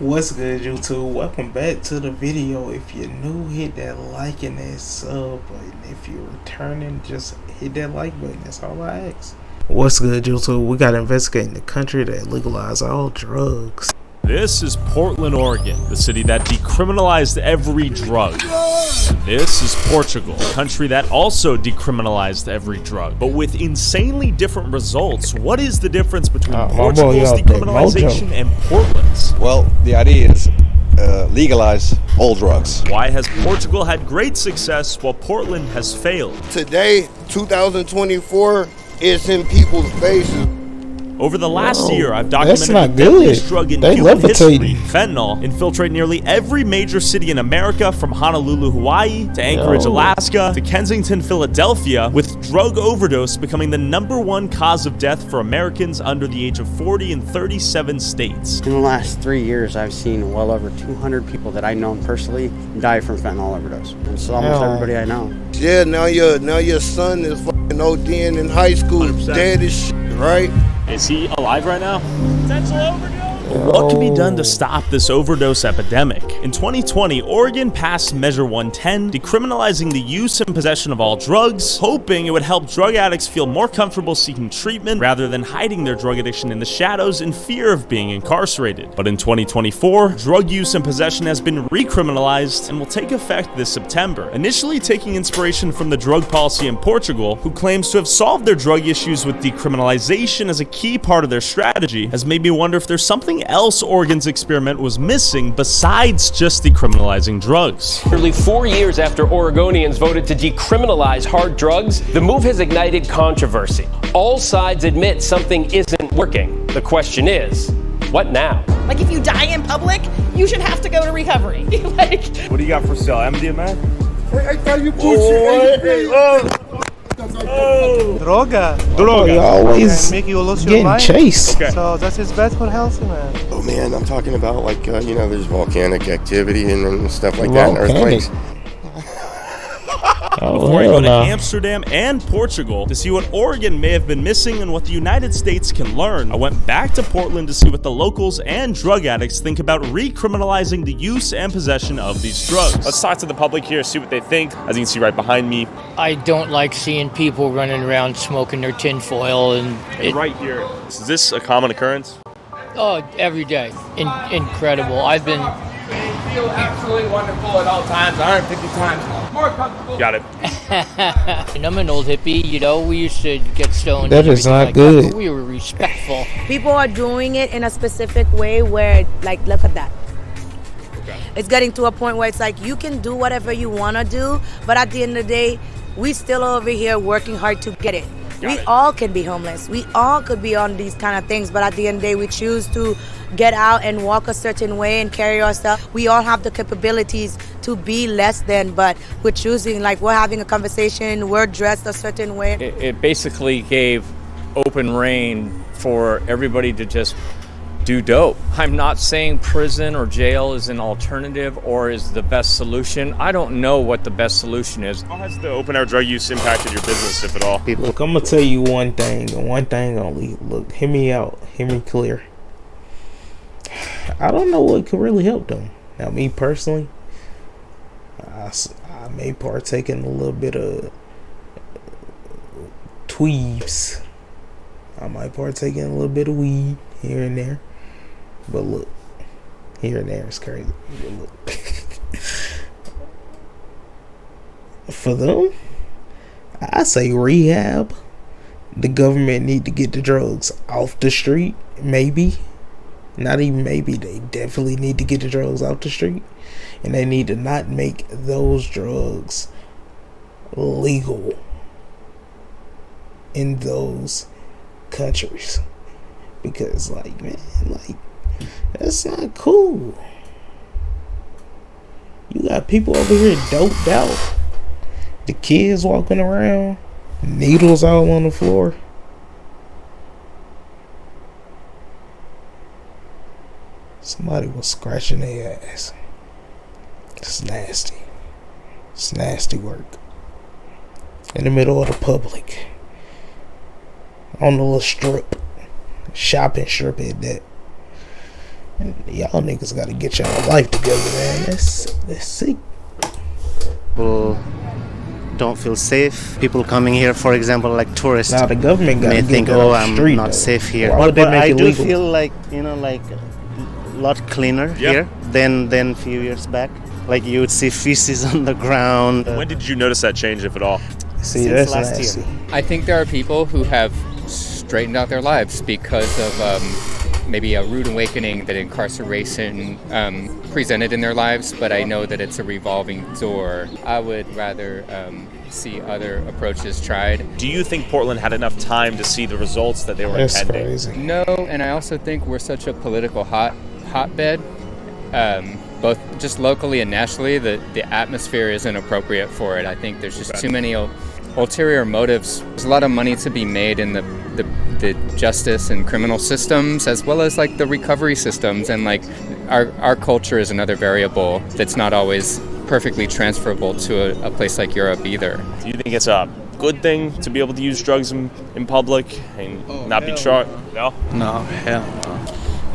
What's good, YouTube? Welcome back to the video. If you're new, hit that like and that sub button. If you're returning, just hit that like button. That's all I ask. What's good, YouTube? We got to investigate the country that legalized all drugs. This is Portland, Oregon, the city that decriminalized every drug. And this is Portugal, a country that also decriminalized every drug, but with insanely different results. What is the difference between Portugal's decriminalization and Portland's? Well, the idea is legalize all drugs. Why has Portugal had great success while Portland has failed? Today, 2024, it's in people's faces. Over the last year, I've documented the good. deadliest drug in human history. Fentanyl infiltrate nearly every major city in America, from Honolulu, Hawaii, to Anchorage, Alaska, to Kensington, Philadelphia, with drug overdose becoming the #1 cause of death for Americans under the age of 40 in 37 states. In the last 3 years, I've seen well over 200 people that I've known personally die from fentanyl overdose. And it's almost everybody I know. Yeah, now your son is fucking ODing in high school, 100%. dead as shit, right? Is he alive right now? Potential overdose. What can be done to stop this overdose epidemic? In 2020, Oregon passed Measure 110, decriminalizing the use and possession of all drugs, hoping it would help drug addicts feel more comfortable seeking treatment rather than hiding their drug addiction in the shadows in fear of being incarcerated. But in 2024, drug use and possession has been recriminalized and will take effect this September. Initially taking inspiration from the drug policy in Portugal, who claims to have solved their drug issues with decriminalization as a key part of their strategy, has made me wonder if there's something else Oregon's experiment was missing besides just decriminalizing drugs. Nearly 4 years after Oregonians voted to decriminalize hard drugs, the move has ignited controversy. All sides admit something isn't working. The question is, what now? Like, if you die in public, you should have to go to recovery. Like, What do you got for sale? MDMA? Droga. You always Make you lose your getting mind. chased. So that is bad for health, man. Oh man, I'm talking about like there's volcanic activity and stuff like that, and Volcanic? earthquakes. Before I go hell to no. Amsterdam and Portugal to see what Oregon may have been missing and what the United States can learn, I went back to Portland to see what the locals and drug addicts think about recriminalizing the use and possession of these drugs. Let's talk to the public here, see what they think. As you can see right behind me, I don't like seeing people running around smoking their tinfoil and right here. Is this a common occurrence? every day. Incredible. I've been Feel absolutely wonderful at all times, 150 times more comfortable. Got it. and I'm an old hippie, you know, we used to get stoned. That and is everything not like good. That, but we were respectful. people are doing it in a specific way where, like, look at that. It's getting to a point where it's like you can do whatever you want to do, but at the end of the day, we still over here working hard to get it. We all can be homeless. We all could be on these kind of things, but at the end of the day, we choose to get out and walk a certain way and carry ourselves. We all have the capabilities to be less than, but we're choosing, like, we're having a conversation, we're dressed a certain way. It basically gave open rein for everybody to just do dope. I'm not saying prison or jail is an alternative or is the best solution. I don't know what the best solution is. How has the open air drug use impacted your business, if at all? Look, I'm gonna tell you one thing and one thing only. Look, hear me out, hear me clear. I don't know what could really help them. Now, me personally, I may partake in a little bit of tweebs. I might partake in a little bit of weed here and there. But look, here and there is crazy. But look, for them, I say rehab. The government need to get the drugs off the street. Maybe, not even maybe. They definitely need to get the drugs off the street, and they need to not make those drugs legal in those countries. Because, like, man, like, that's not cool. You got people over here doped out. The kids walking around, needles all on the floor. Somebody was scratching their ass. It's nasty. It's nasty work. In the middle of the public. On the little strip. Shopping strip at that. Y'all niggas gotta get y'all life together, man. That's sick. People don't feel safe. People coming here, for example, like tourists. Now the government may think, oh, I'm not safe here. Why would they make I it do legal? feel like, you know, like a lot cleaner here than a few years back. Like you would see feces on the ground. When did you notice that change, if at all? See, Since that's last nasty. year. I think there are people who have straightened out their lives because of maybe a rude awakening that incarceration presented in their lives, but I know that it's a revolving door. I would rather see other approaches tried. Do you think Portland had enough time to see the results that they were intending? Crazy. No, and I also think we're such a political hotbed, both just locally and nationally, that the atmosphere isn't appropriate for it. I think there's just too many ulterior motives. There's a lot of money to be made in the justice and criminal systems, as well as like the recovery systems, and like our culture is another variable that's not always perfectly transferable to a place like Europe either. Do you think it's a good thing to be able to use drugs in public and not be charged? No? No, hell no.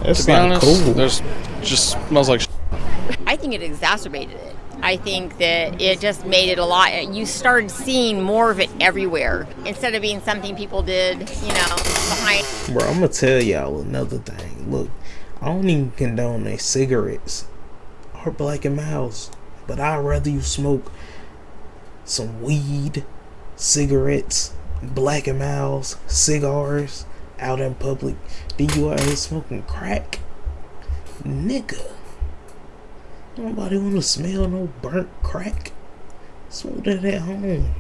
That's to be not honest, cool. there's just smells like I think it exacerbated it. I think that it just made it a lot. You started seeing more of it everywhere instead of being something people did, behind. Bro, I'm gonna tell y'all another thing. Look, I don't even condone their cigarettes or Black and Milds, but I'd rather you smoke some weed, cigarettes, Black and Milds, cigars out in public than you out here smoking crack. Nigga. Nobody wanna smell no burnt crack. Smoke that at home.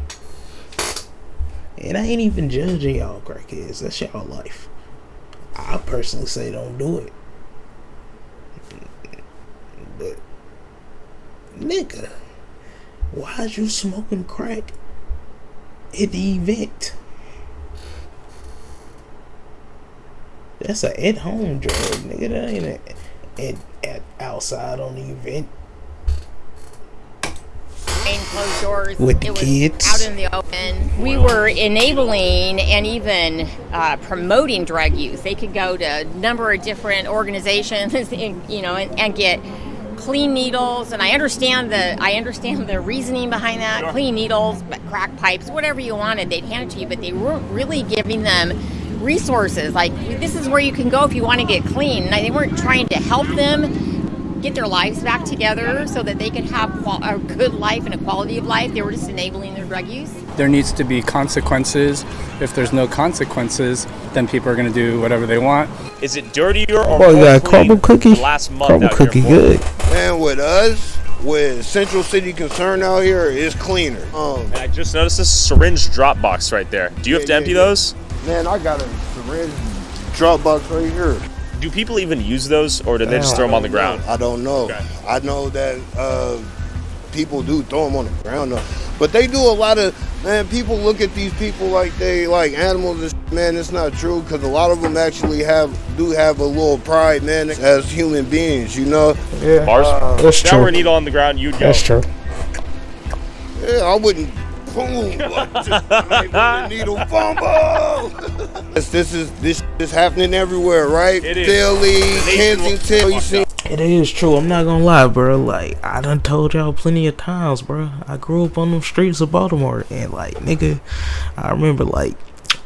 And I ain't even judging y'all crackheads. That's y'all life. I personally say don't do it. But nigga, why is you smoking crack at the event? That's a at-home drug, nigga. That ain't at outside on the event. Closed doors. With the it was kids. Out in the open. We were enabling and even promoting drug use. They could go to a number of different organizations, and get clean needles. And I understand the reasoning behind that. Sure. Clean needles, crack pipes, whatever you wanted, they'd hand it to you. But they weren't really giving them resources. Like, this is where you can go if you want to get clean. And they weren't trying to help them get their lives back together so that they could have a good life and a quality of life. They were just enabling their drug use. there needs to be consequences. If there's no consequences, then people are going to do whatever they want. Is it dirtier or Boy, more got clean crumble cookie. the last month Crumble out here cookie in good. Man, with us, with Central City concerned out here, it's cleaner. And I just noticed this syringe drop box right there. Do you have to empty those? Man, I got a syringe drop box right here. Do people even use those, or do they just throw them on the ground? I don't know. Okay. I know that people do throw them on the ground, though. But they do a lot of, man, people look at these people like they like animals and shit. Man, it's not true, because a lot of them actually do have a little pride, man, as human beings, you know? Yeah. Bars? That's if true. that were a needle on the ground, you'd go. That's true. Yeah, I wouldn't. Boom! Like needle fumble. This is happening everywhere, right? It is. Philly, Kensington. You see? It is true. I'm not gonna lie, bro. Like, I done told y'all plenty of times, bro. I grew up on them streets of Baltimore, and like, nigga, I remember, like,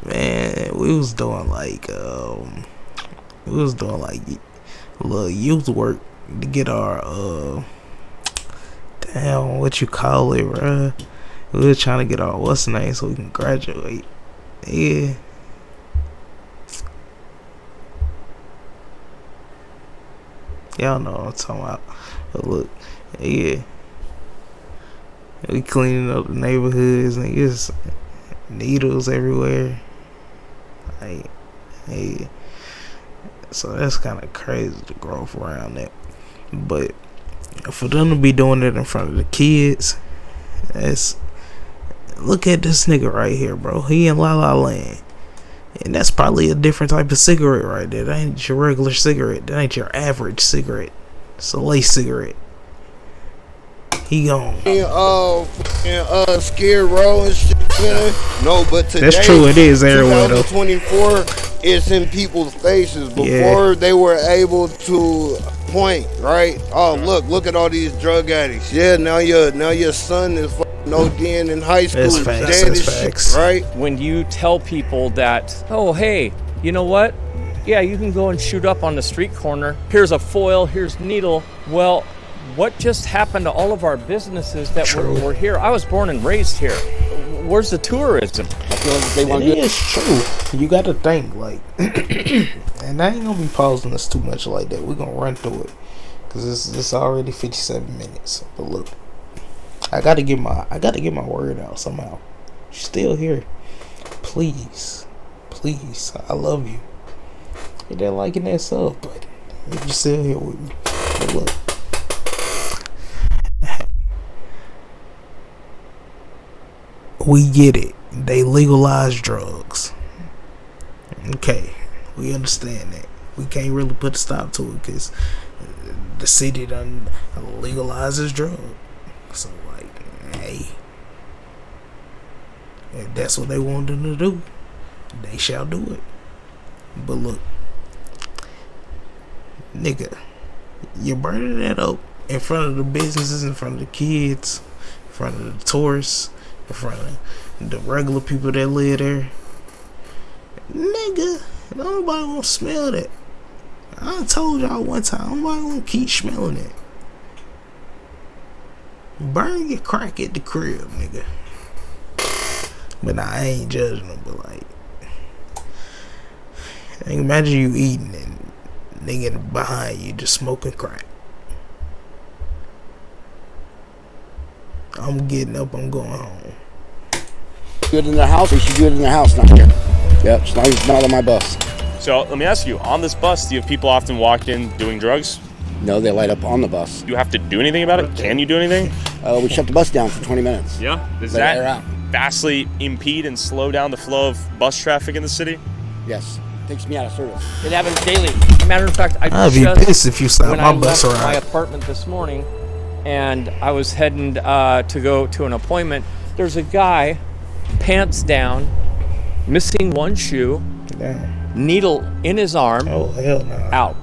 man, we was doing like little youth work to get our damn, what you call it, bro? We was trying to get our what's the name so we can graduate. Yeah. Y'all know what I'm talking about. But look, yeah. We cleaning up the neighborhoods, niggas, needles everywhere. Like, hey. So that's kind of crazy, the growth around that. But for them to be doing it in front of the kids, look at this nigga right here, bro. He in La La Land. And that's probably a different type of cigarette right there. That ain't your regular cigarette. That ain't your average cigarette. It's a lace cigarette. He gone. Skid Row and shit, man. No, but today, that's true. It is everywhere though. 2024, it's in people's faces. Before they were able to point, right? Oh, look at all these drug addicts. Yeah, now your son is ODing in high school. That's facts. That's facts. Right? When you tell people that, oh, hey, you know what? Yeah, you can go and shoot up on the street corner. Here's a foil, here's needle. Well, what just happened to all of our businesses that were here? I was born and raised here. Where's the tourism? I feel like they want to. It is true. You got to think like, and I ain't gonna be pausing this too much like that. We're gonna run through it because it's already 57 minutes. But look, I gotta get my word out somehow. You're still here, please, I love you. Hit that like and that sub button if you're still here with me. But look. We get it. They legalized drugs. Okay, we understand that. We can't really put a stop to it because the city done legalizes drugs. So like, hey, if that's what they want them to do, they shall do it. But look, nigga, you're burning that up in front of the businesses, in front of the kids, in front of the tourists, in front of the regular people that live there. Nigga, nobody gonna smell that. I told y'all one time, nobody gonna keep smelling it. Burn your crack at the crib, nigga. But nah, I ain't judging them, but like, imagine you eating and nigga behind you just smoking crack. I'm getting up, I'm going home. Do it in their house, they should do it in their house, not here. Yep, as long as it's not on my bus. So let me ask you, on this bus, do you have people often walk in doing drugs? No, they light up on the bus. Do you have to do anything about it? Can you do anything? We shut the bus down for 20 minutes. Yeah? Does that vastly impede and slow down the flow of bus traffic in the city? Yes. Takes me out of service. It happens daily. Matter of fact, I'd be pissed if you stopped my bus around. When I left my apartment this morning and I was heading to go to an appointment, there's a guy, pants down, missing one shoe, needle in his arm, oh hell no, out.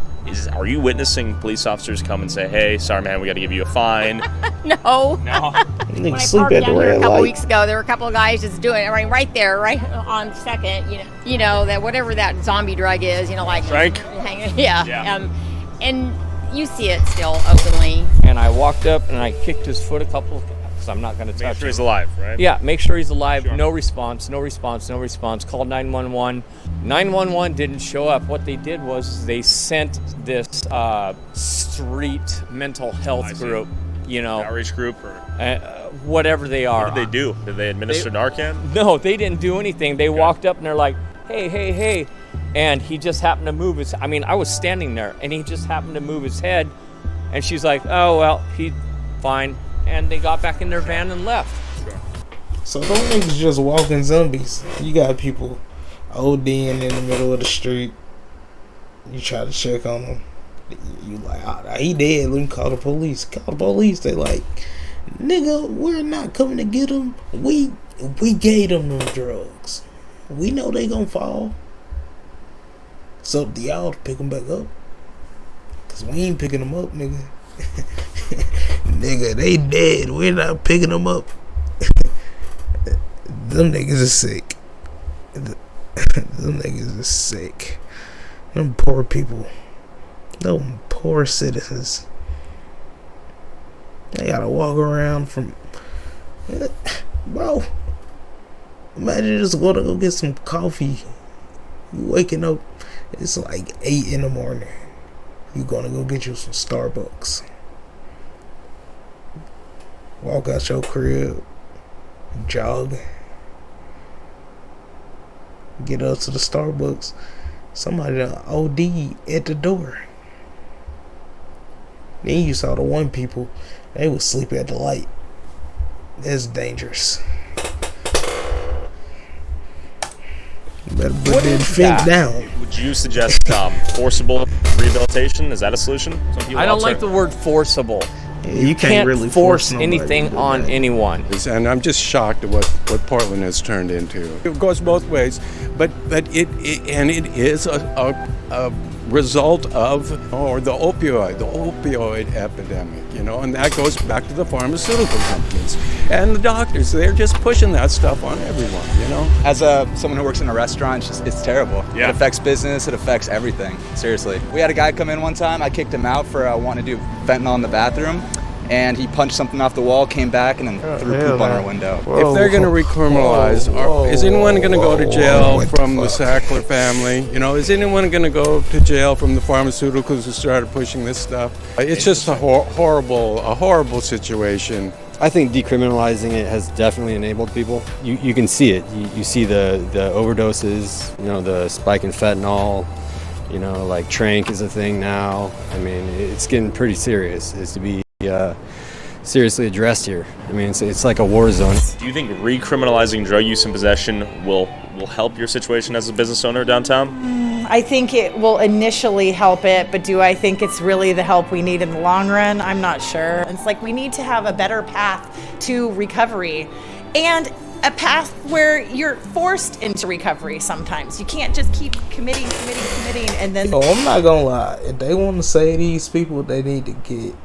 Are you witnessing police officers come and say, hey, sorry man, we got to give you a fine? No. No. When I parked down here a couple weeks ago, there were a couple of guys just doing it right there, right on Second. You know that whatever that zombie drug is, like Frank. Yeah. And you see it still openly. And I walked up and I kicked his foot a couple. So I'm not going to touch him. Make sure he's alive, right? Yeah, make sure he's alive. Sure. No response. Called 911. 911 didn't show up. What they did was they sent this street mental health group, outreach group or whatever they are. What did they do? Did they administer Narcan? No, they didn't do anything. They walked up and they're like, hey. And he just happened to move his... I mean, I was standing there and he just happened to move his head. And she's like, oh, well, he's fine. And they got back in their van and left. So those niggas just walking zombies. You got people ODing in the middle of the street. You try to check on them. You like, he dead. Let me call the police. Call the police. They like, nigga, we're not coming to get him. We gave them drugs. We know they gonna fall. It's up to y'all to pick them back up. Cause we ain't picking them up, nigga. Nigga, they dead. We're not picking them up. Them niggas are sick. Them niggas are sick. Them poor people. Them poor citizens. They gotta walk around from... Bro, imagine just going to go get some coffee. You waking up, it's like 8 in the morning. You gonna go get you some Starbucks. Walk out your crib, jog, get up to the Starbucks. Somebody done OD at the door. Then you saw the one people, they would sleep at the light. That's dangerous. You better put that fence down. Would you suggest forcible rehabilitation? Is that a solution? I don't like the word forcible. You can't really force anything on anyone. And I'm just shocked at what Portland has turned into. It goes both ways, but it is a result of the opioid epidemic, and that goes back to the pharmaceutical companies and the doctors. They're just pushing that stuff on everyone, As someone who works in a restaurant, it's terrible. Yeah. It affects business. It affects everything. Seriously. We had a guy come in one time. I kicked him out for wanting to do fentanyl in the bathroom. And he punched something off the wall, came back, and then threw poop on our window. If they're going to recriminalize, is anyone going to go to jail from the Sackler family? Is anyone going to go to jail from the pharmaceuticals who started pushing this stuff? It's just a horrible situation. I think decriminalizing it has definitely enabled people. You can see it. You see the overdoses, the spike in fentanyl, like Trank is a thing now. I mean, it's getting pretty serious. It's to be seriously addressed here. I mean, it's like a war zone. Do you think recriminalizing drug use and possession will help your situation as a business owner downtown? I think it will initially help it, but do I think it's really the help we need in the long run? I'm not sure. It's like we need to have a better path to recovery and a path where you're forced into recovery sometimes. You can't just keep committing, and then... I'm not gonna lie. If they want to say these people, they need to get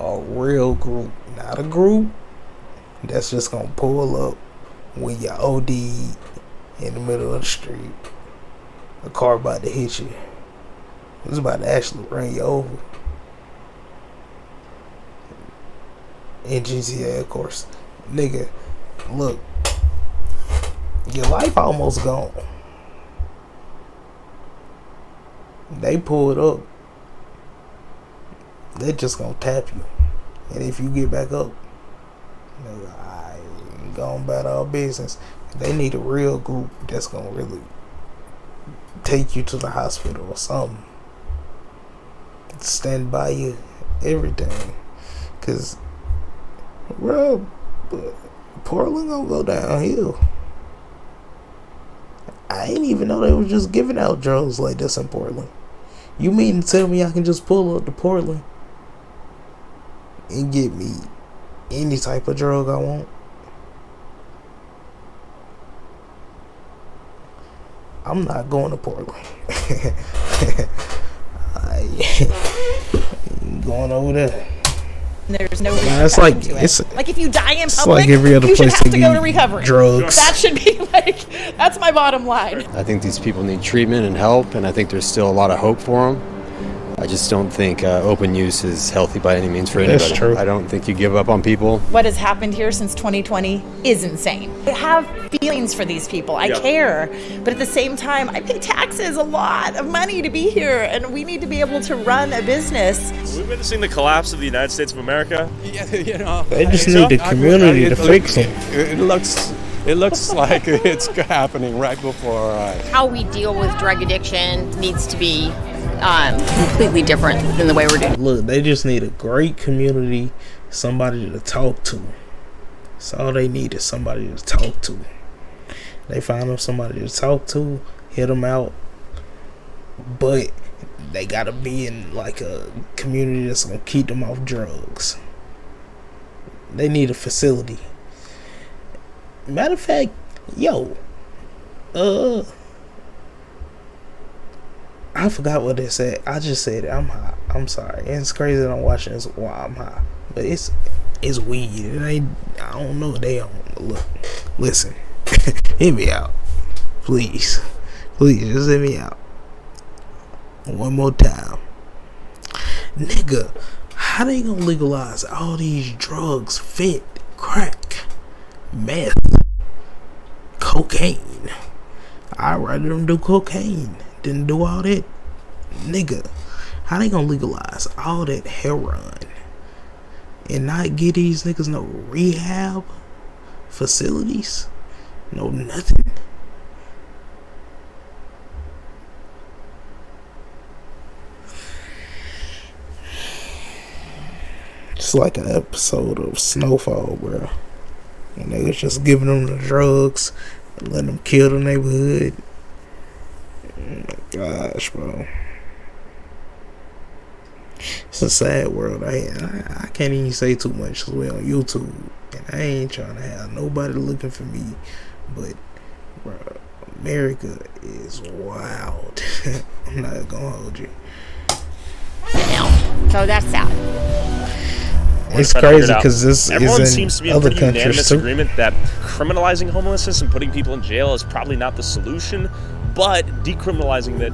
a real group, not a group that's just gonna pull up when you're OD in the middle of the street. A car about to hit you. It's about to actually run you over. In GTA, of course. Nigga, look, your life almost gone. They pulled up. They just gonna tap you, and if you get back up, nigga, I ain't going about our business. They need a real group that's gonna really take you to the hospital or something. Stand by you, everything, cause bro, Portland gonna go downhill. I ain't even know they were just giving out drugs like this in Portland. You mean to tell me I can just pull up to Portland and get me any type of drug I want? I'm not going to Portland. I ain't going over there. There's no reason it's like to it's it. Like if you die in it's public, like every other you should place have to to go get to recovery. drugs. That should be that's my bottom line. I think these people need treatment and help, and I think there's still a lot of hope for them. I just don't think open use is healthy by any means for anybody. That's true. I don't think you give up on people. What has happened here since 2020 is insane. I have feelings for these people. I care. But at the same time, I pay taxes, a lot of money to be here, and we need to be able to run a business. Are we witnessing the collapse of the United States of America? Yeah, they just need the community to fix them. It looks like it's happening right before our eyes. How we deal with drug addiction needs to be completely different than the way we're doing. Look, they just need a great community, somebody to talk to. That's all they need, is somebody to talk to. They find them somebody to talk to, hit them out, but they gotta be in like a community that's gonna keep them off drugs. They need a facility. Matter of fact, I forgot what they said. I just said it. I'm high. I'm sorry. And it's crazy that I'm watching this while I'm high. But it's weed. It ain't, I don't know what they on. Look, listen. Hit me out. Please. Please, just hit me out. One more time. Nigga, how they gonna legalize all these drugs? Fent, crack, meth, cocaine. I'd rather them do cocaine than do all that. Nigga, how they gonna legalize all that heroin and not give these niggas no rehab facilities? No nothing. It's like an episode of Snowfall, bro. And they was just giving them the drugs and letting them kill the neighborhood. Oh my gosh, bro. It's a sad world. I can't even say too much 'cause we're on YouTube, and I ain't trying to have nobody looking for me. But bro, America is wild. I'm not gonna hold you. So that's sad. It's crazy because everyone is in seems to be in other pretty unanimous countries too. agreement that criminalizing homelessness and putting people in jail is probably not the solution, but decriminalizing that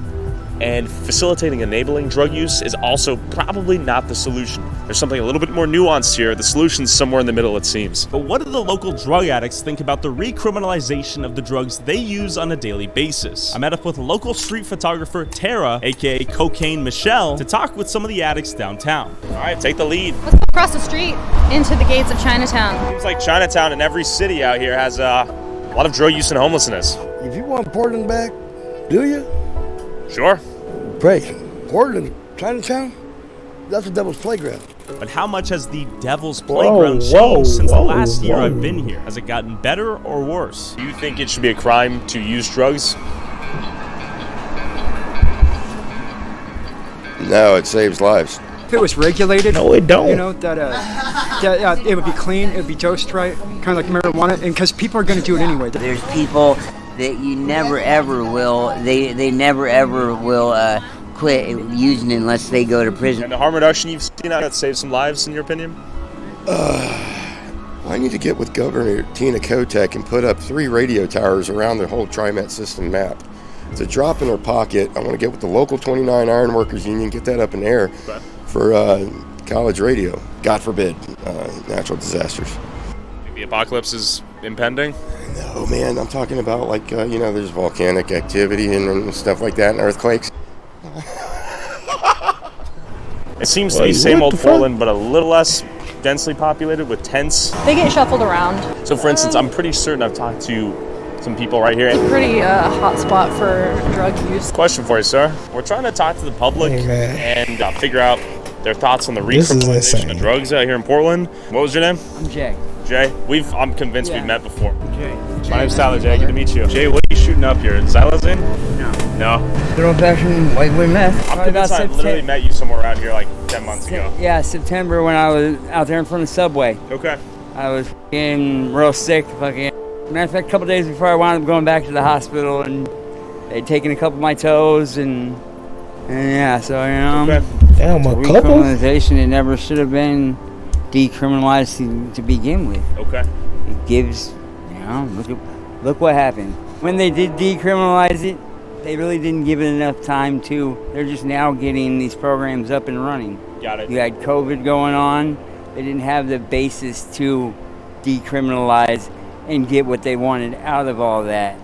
and facilitating enabling drug use is also probably not the solution. There's something a little bit more nuanced here. The solution's somewhere in the middle, it seems. But what do the local drug addicts think about the recriminalization of the drugs they use on a daily basis? I met up with local street photographer Tara, aka Cocaine Michelle, to talk with some of the addicts downtown. All right, take the lead. Let's go across the street into the gates of Chinatown. Seems like Chinatown in every city out here has a lot of drug use and homelessness. If you want Portland back, do you? Sure. Great. Portland, Chinatown, that's the devil's playground. But how much has the devil's playground changed since the last year I've been here? Has it gotten better or worse? Do you think it should be a crime to use drugs? No, it saves lives. If it was regulated, no, it don't. You know that it would be clean, it would be dosed right, kind of like marijuana, and because people are going to do it anyway. There's people that you never ever will. They never ever will quit using it unless they go to prison. And the harm reduction you've seen out that saves some lives, in your opinion? I need to get with Governor Tina Kotek and put up 3 radio towers around the whole TriMet system map. It's a drop in her pocket. I want to get with the local 29 Iron Workers Union, get that up in the air for college radio. God forbid, natural disasters. Think the apocalypse is impending? No, man, I'm talking about there's volcanic activity and stuff like that and earthquakes. It seems to be same old Portland, but a little less densely populated with tents. They get shuffled around. So for instance, I'm pretty certain I've talked to some people right here. Pretty hot spot for drug use. Question for you, sir. We're trying to talk to the public and figure out their thoughts on the recriminalization of drugs out here in Portland. What was your name? I'm Jay. Jay? I'm convinced we've met before. Jay. My name's Tyler, Jay. Good to meet you. Jay, what are you shooting up here? Xylazine? No. Good old fashioned white boy meth. I'm convinced I literally met you somewhere around here like 10 months ago. Yeah, September when I was out there in front of the subway. Okay. I was fucking real sick. Matter of fact, a couple days before I wound up going back to the hospital, and they'd taken a couple of my toes, and yeah, so Damn, a couple? Recriminalization, it never should have been decriminalized to begin with. Okay. It gives, look what happened. When they did decriminalize it, they really didn't give it enough time to. They're just now getting these programs up and running. Got it. You had COVID going on. They didn't have the basis to decriminalize and get what they wanted out of all that.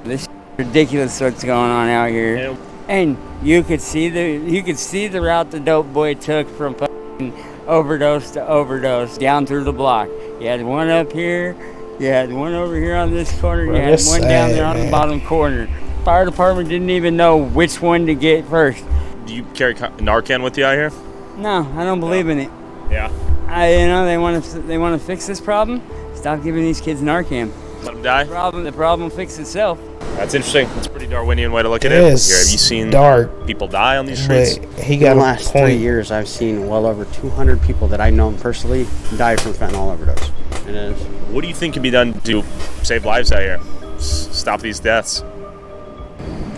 This is ridiculous what's going on out here. Yeah. And you could see the route the dope boy took from fucking overdose to overdose down through the block. You had one up here, you had one over here on this corner, you had one down there on the bottom corner. Fire department didn't even know which one to get first. Do you carry Narcan with you out here? No, I don't believe in it. Yeah. They want to fix this problem. Stop giving these kids Narcan. Let them die. The problem fixes itself. That's interesting. That's a pretty Darwinian way to look at It it. is Here, have you seen dark, people die on these streets? He got in the last 3 years, I've seen well over 200 people that I know personally die from fentanyl overdose. It is. What do you think can be done to save lives out here? Stop these deaths?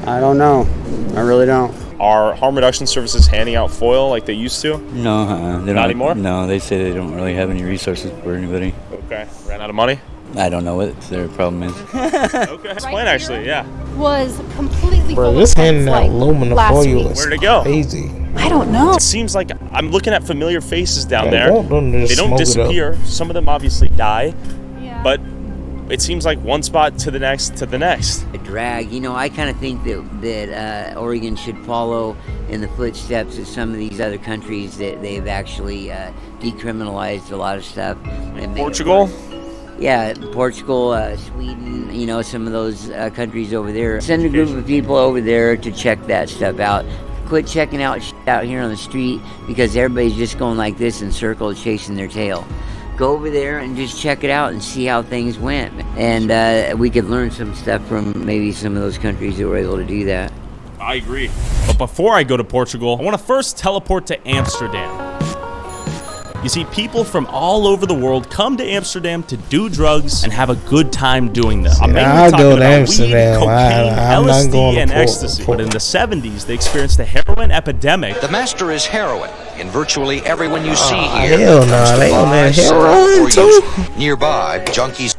I don't know. I really don't. Are harm reduction services handing out foil like they used to? No, they don't. Not anymore? No, they say they don't really have any resources for anybody. Okay. Ran out of money? I don't know what their problem is. Okay. Explain, actually, yeah. Was completely Bro, full this of handing pets, out aluminum last foil week. is Where'd it go? crazy. I don't know. It seems like I'm looking at familiar faces down Yeah, there. don't just They don't smoke it up. disappear. Some of them obviously die. Yeah. But it seems like one spot to the next to the next. A drag. I kind of think that Oregon should follow in the footsteps of some of these other countries that they've actually decriminalized a lot of stuff. Portugal? Yeah, Portugal, Sweden, some of those countries over there. Send a group of people over there to check that stuff out. Quit checking out out here on the street because everybody's just going like this in circles chasing their tail. Go over there and just check it out and see how things went. And we could learn some stuff from maybe some of those countries that were able to do that. I agree. But But before I go to Portugal, I want to first teleport to Amsterdam. You see, people from all over the world come to Amsterdam to do drugs and have a good time doing them. I'm mainly I'll talking go to about Amsterdam. weed, cocaine, I'm not LSD, going to and ecstasy. But in the 70s, they experienced a heroin epidemic. The master is heroin, and virtually everyone you see here hell comes no, to they on buy, that sell, heroin or too? use. Nearby, junkies.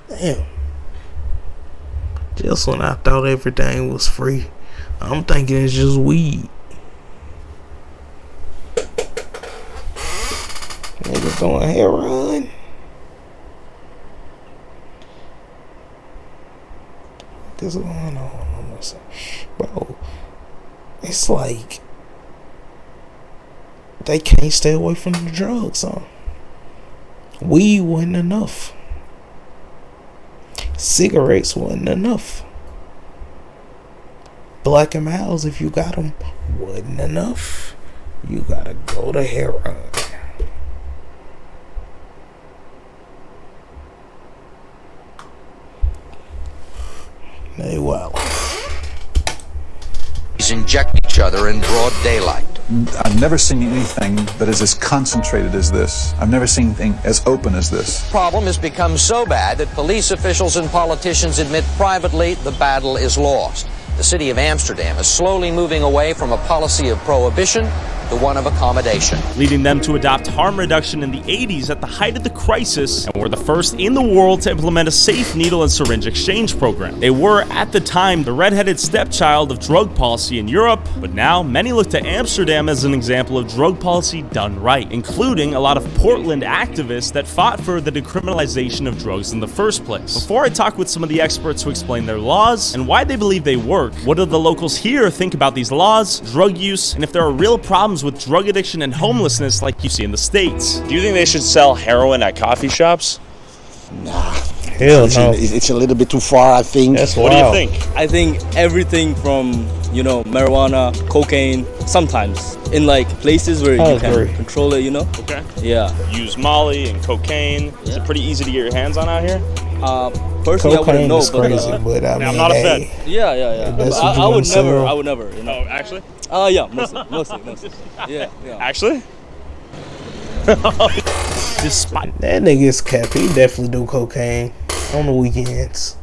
Damn. Just when I thought everything was free, I'm thinking it's just weed. Niggas doing heroin. What's going on? Bro, it's like they can't stay away from the drugs, huh? Weed wasn't enough. Cigarettes wasn't enough. Black and Miles, if you got them, wasn't enough. You gotta go to heroin. They wild. Inject each other in broad daylight. I've never seen anything that is as concentrated as this. I've never seen anything as open as this. Problem has become so bad that police officials and politicians admit privately the battle is lost. The city of Amsterdam is slowly moving away from a policy of prohibition to one of accommodation, leading them to adopt harm reduction in the 80s at the height of the crisis, and were the first in the world to implement a safe needle and syringe exchange program. They were, at the time, the redheaded stepchild of drug policy in Europe, but now many look to Amsterdam as an example of drug policy done right, including a lot of Portland activists that fought for the decriminalization of drugs in the first place. Before I talk with some of the experts who explain their laws and why they believe they work, what do the locals here think about these laws, drug use, and if there are real problems with drug addiction and homelessness like you see in the States. Do you think they should sell heroin at coffee shops? Nah. Hell no. It's a little bit too far, I think. What do you think? I think everything from, marijuana, cocaine, sometimes in like places where you can control it, Okay. Yeah. Use Molly and cocaine. Is it pretty easy to get your hands on out here? Personally, I wouldn't know, but I mean, I'm not a fan. Yeah. I would never, Oh, actually? Yeah, mostly. Yeah. Actually? Despite that nigga's cap, he definitely do cocaine on the weekends.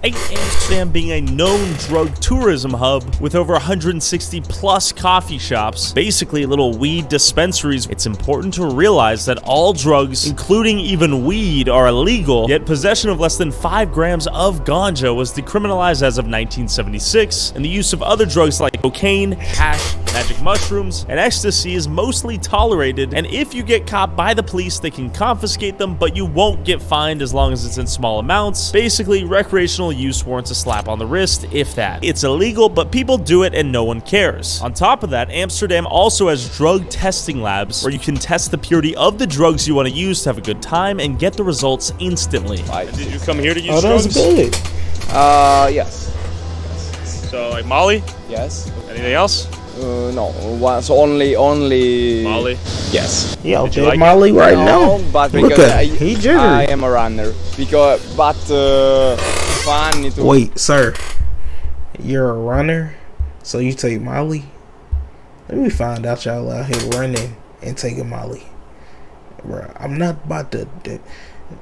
Amsterdam being a known drug tourism hub with over 160 plus coffee shops, basically little weed dispensaries, it's important to realize that all drugs, including even weed, are illegal, yet possession of less than 5 grams of ganja was decriminalized as of 1976, and the use of other drugs like cocaine, hash, magic mushrooms, and ecstasy is mostly tolerated, and if you get caught by the police, they can confiscate them, but you won't get fined as long as it's in small amounts. Basically, recreational use warrants a slap on the wrist, if that. It's illegal, but people do it and no one cares. On top of that, Amsterdam also has drug testing labs where you can test the purity of the drugs you want to use to have a good time and get the results instantly. Did you come here to use that was drugs? good. Yes. So, like Molly? Yes. Anything else? No. So only. Molly? Yes. He out Did you there like Molly it? right No, now. but Look because at him. He jittery. I am a runner. But fun to Wait, sir. You're a runner? So you take Molly? Let me find out y'all out here running and taking Molly. Bro, I'm not about to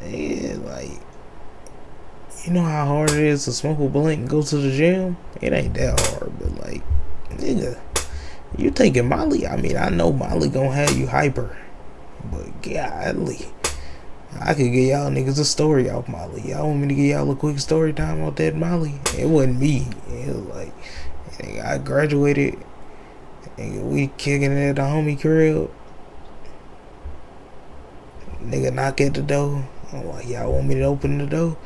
like, you know how hard it is to smoke a blunt and go to the gym? It ain't that hard, but like, nigga, you taking Molly? I mean, I know Molly gonna have you hyper, but golly, I could get y'all niggas a story off Molly. Y'all want me to get y'all a quick story time off that Molly? It wasn't me. It was like, nigga, I graduated, nigga, we kicking it at the homie crib. Nigga knock at the door. I'm like, y'all want me to open the door?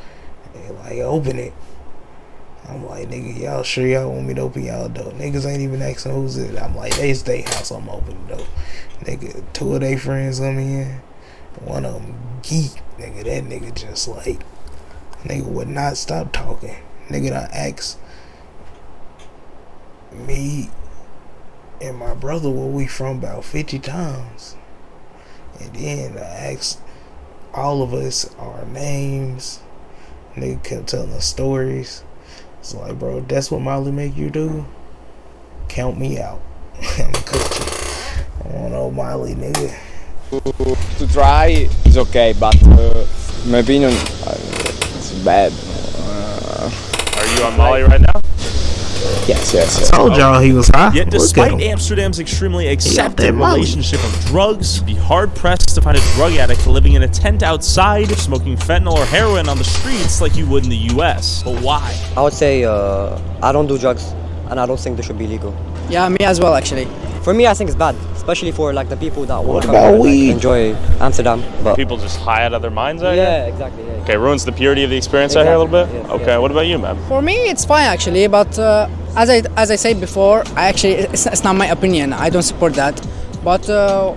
They like, open it. I'm like, nigga, y'all sure y'all want me to open y'all door? Niggas ain't even asking who's it. I'm like, it's they house, I'm opening the door. Nigga, 2 of they friends come in. One of them geek. Nigga, that nigga just like, nigga would not stop talking. Nigga done asked me and my brother where we from about 50 times. And then I asked all of us our names. Nigga kept telling us stories. It's like, bro, that's what Molly make you do? Count me out. I'm gonna coach you. I want no Molly, nigga. To try is okay, but in my opinion, it's bad. Are you on Molly right now? Yes. I told y'all he was high. Yet Look despite at him. Amsterdam's extremely accepted that Molly. relationship of drugs, you'd be hard-pressed to find a drug addict living in a tent outside, smoking fentanyl or heroin on the streets like you would in the US. But why? I would say I don't do drugs, and I don't think they should be legal. Yeah, me as well, actually. For me, I think it's bad, especially for like the people that What want about to weed? enjoy Amsterdam. But People just high out of their minds out here? yeah, exactly. Yeah. Okay, ruins the purity of the experience out here a little bit? Yes, Okay, yes. what about you, man? For me, it's fine actually, but as I said before, it's not my opinion. I don't support that. But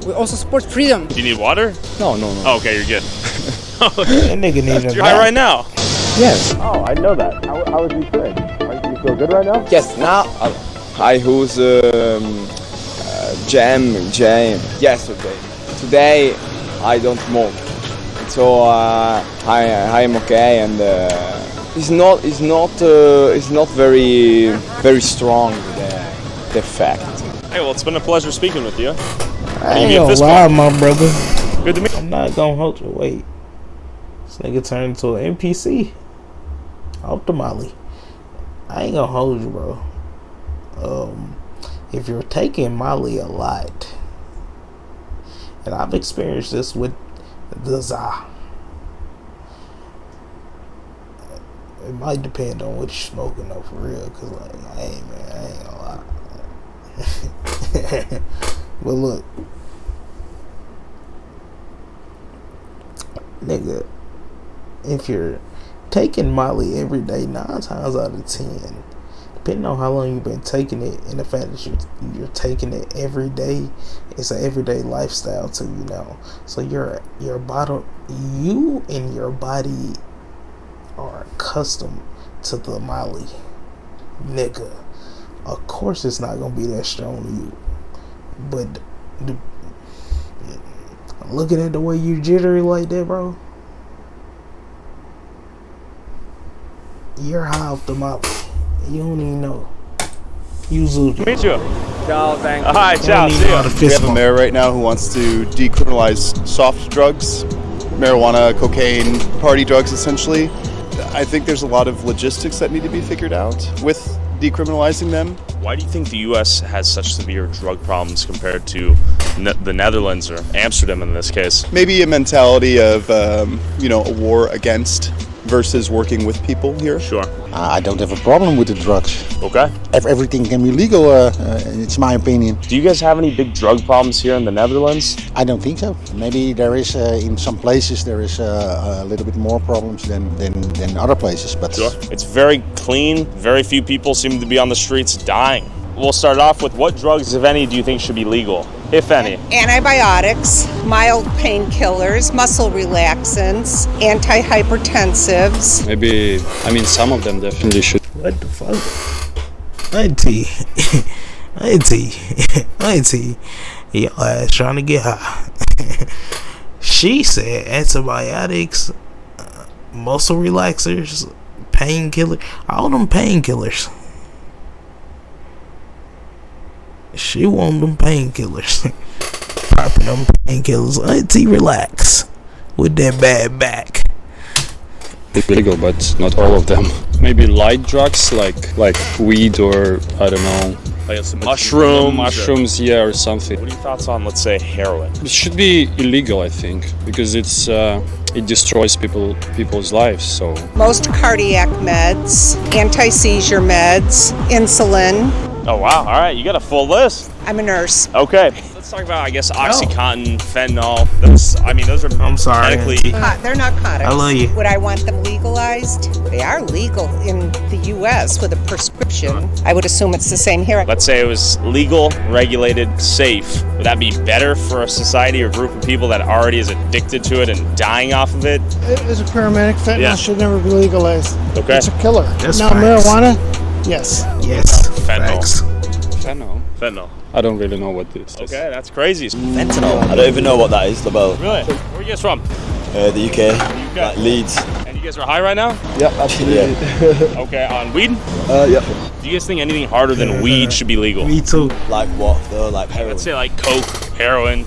we also support freedom. Do you need water? No. Oh, okay, you're good. That nigga needs a You're high right now? Yes. Oh, I know that. How would you feel? You feel good right now? Yes. Now I use jam yesterday. Today I don't smoke, so I am okay, and it's not very strong the effect. Hey, well, it's been a pleasure speaking with you. I ain't gonna lie, my brother. Good to meet you. I'm not gonna hold you. Wait. This nigga turned into an NPC. Off the Molly. I ain't gonna hold you, bro. If you're taking Molly a lot, and I've experienced this with the Za, it might depend on what you're smoking though, for real. Cause like, hey man, I ain't gonna lie. But look, nigga, if you're taking Molly every day, 9 times out of 10, depending on how long you've been taking it, and the fact that you're taking it every day, it's an everyday lifestyle to you now. So you and your body are accustomed to the Molly, nigga. Of course, it's not gonna be that strong to you, but looking at the way you jittery like that, bro, you're high off the Molly. You don't even know. You Zuju. Meet you. Ciao, thank you. Hi, ciao. See ya. We have a mayor right now who wants to decriminalize soft drugs, marijuana, cocaine, party drugs, essentially. I think there's a lot of logistics that need to be figured out with decriminalizing them. Why do you think the U.S. has such severe drug problems compared to the Netherlands or Amsterdam in this case? Maybe a mentality of, a war against versus working with people here. Sure. I don't have a problem with the drugs. Okay. Everything can be legal, it's my opinion. Do you guys have any big drug problems here in the Netherlands? I don't think so. Maybe there is, in some places, there is a little bit more problems than other places. But Sure. It's very clean. Very few people seem to be on the streets dying. We'll start off with what drugs, if any, do you think should be legal, if any? Antibiotics, mild painkillers, muscle relaxants, antihypertensives. Maybe, some of them definitely should. What the fuck? Auntie, your ass trying to get high. She said antibiotics, muscle relaxers, painkillers, all them painkillers. She want them painkillers. Popping them painkillers. Auntie, relax with that bad back. Illegal, but not all of them. Maybe light drugs like weed or I don't know. Like some mushrooms, yeah, or something. What are your thoughts on, let's say, heroin? It should be illegal, I think, because it destroys people's lives. So Most cardiac meds, anti-seizure meds, insulin. Oh, wow. All right. You got a full list. I'm a nurse. Okay. Let's talk about, I guess, OxyContin, fentanyl. Those are I'm sorry, medically... They're narcotics. I love you. Would I want them legalized? They are legal in the U.S. with a prescription. I would assume it's the same here. Let's say it was legal, regulated, safe. Would that be better for a society or group of people that already is addicted to it and dying off of it? As a paramedic, fentanyl Yeah. should never be legalized. Okay. It's a killer. That's now, facts. marijuana, yes. Yes. Fentanyl. Fentanyl. I don't really know what this is. Okay, that's crazy. Fentanyl. I don't even know what that is about. Really? Where are you guys from? The UK. Like Leeds. And you guys are high right now? Yep, absolutely. Okay, on weed? Yep. Do you guys think anything harder than weed should be legal? Me too. Like what though? Like heroin? Let's say like coke, heroin,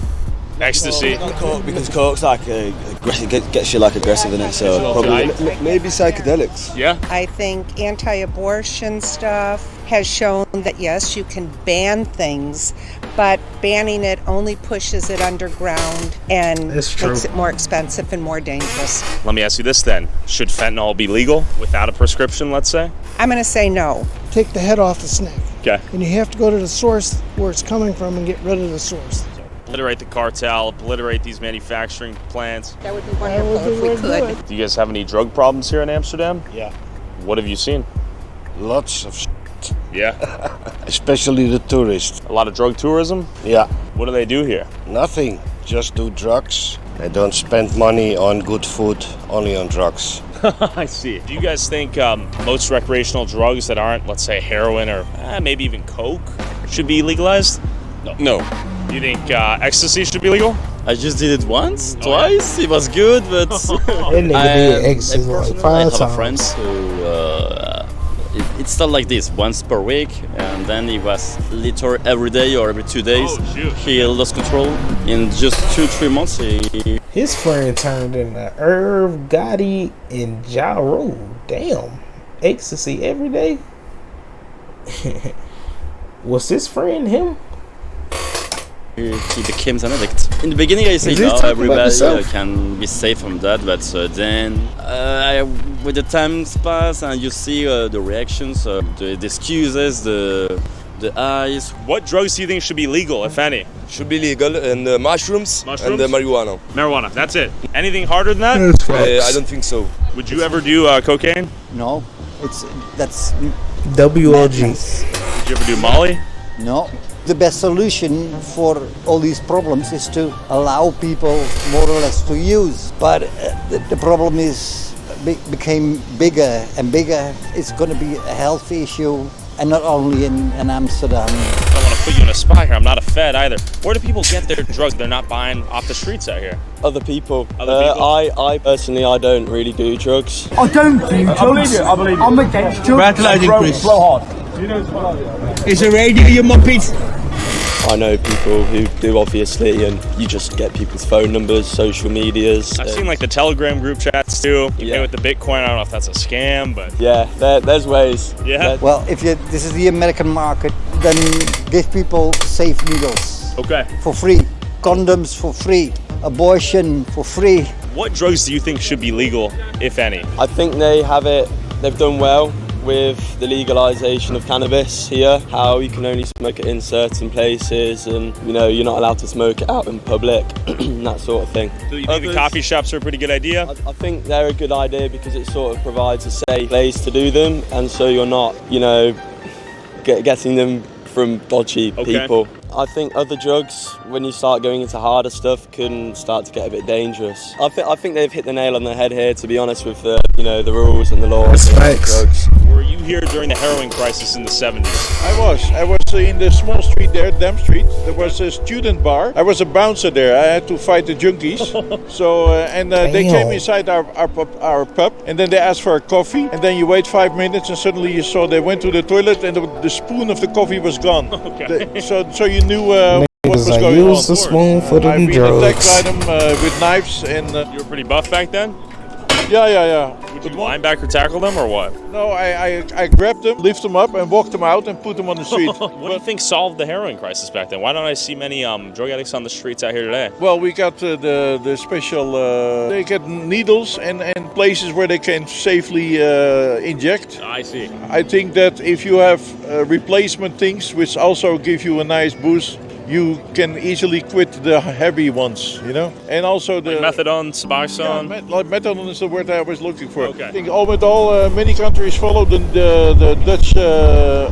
ecstasy. Not coke, because coke's like gets you like aggressive in it, so probably maybe psychedelics. Yeah. I think anti-abortion stuff has shown that yes, you can ban things, but banning it only pushes it underground and makes it more expensive and more dangerous. Let me ask you this then. Should fentanyl be legal without a prescription, let's say? I'm going to say no. Take the head off the snake. Okay. And you have to go to the source where it's coming from and get rid of the source. Obliterate the cartel, obliterate these manufacturing plants. That would be wonderful if we could. Do you guys have any drug problems here in Amsterdam? Yeah. What have you seen? Lots of Yeah. especially the tourists. A lot of drug tourism? Yeah. What do they do here? Nothing. Just do drugs. They don't spend money on good food, only on drugs. I see. Do you guys think most recreational drugs that aren't, let's say, heroin or maybe even coke should be legalized? No. Do you think ecstasy should be legal? I just did it once, twice. It was good, but That nigga did ecstasy like 5 I have times. a friend who it started like this once per week, and then it was literally every day or every 2 days. Oh, shoot. He lost control in just 2-3 months. His friend turned into Irv, Gotti, and Ja Rule. Damn. Ecstasy every day? Was his friend him? He became an addict. In the beginning, I said no, everybody can be safe from that, but then with the times pass and you see the reactions, the excuses, the eyes. What drugs do you think should be legal, if any? should be legal, and mushrooms and marijuana. Marijuana, that's it. Anything harder than that? I don't think so. Would you ever do cocaine? No, that's WLG. Did you ever do Molly? No. The best solution for all these problems is to allow people more or less to use. But the problem is became bigger and bigger. It's going to be a health issue, and not only in Amsterdam. I don't want to put you in a spot here. I'm not a Fed either. Where do people get their drugs? They're not buying off the streets out here. Other people. I personally, I don't really do drugs. I don't do drugs. I believe it. I'm against drugs. Congratulations, Chris. Blow hard. Is the radio, you muppet? I know people who do, obviously, and you just get people's phone numbers, social medias. I've seen like the Telegram group chats too. Yeah. With the Bitcoin, I don't know if that's a scam, but yeah, there's ways. Yeah. Well, if this is the American market, then give people safe needles. Okay. For free, condoms for free, abortion for free. What drugs do you think should be legal, if any? I think they've done well with the legalization of cannabis here, how you can only smoke it in certain places, and you're not allowed to smoke it out in public, that sort of thing. So you think the coffee shops are a pretty good idea? I think they're a good idea because it sort of provides a safe place to do them, and so you're not, getting them from dodgy people. I think other drugs, when you start going into harder stuff, can start to get a bit dangerous. I think they've hit the nail on the head here, to be honest, with the rules and the laws of drugs. Were you here during the heroin crisis in the 70s? I was in the small street there, Dam Street. There was a student bar. I was a bouncer there. I had to fight the junkies. They came inside our pub, and then they asked for a coffee, and then you wait 5 minutes, and suddenly you saw they went to the toilet, and the spoon of the coffee was gone. Okay. So you knew what was going on. Use the spoon for them drugs. I've been attacked by them with knives, and you were pretty buff back then? Yeah. Would you linebacker tackle them or what? No, I grabbed them, lift them up, and walked them out and put them on the street. What do you think solved the heroin crisis back then? Why don't I see many drug addicts on the streets out here today? Well, we got the special. They get needles and places where they can safely inject. I see. I think that if you have replacement things, which also give you a nice boost, you can easily quit the heavy ones, and also the like methadone, Suboxone. Yeah, methadone is the word I was looking for. Okay. I think all with all, many countries follow the Dutch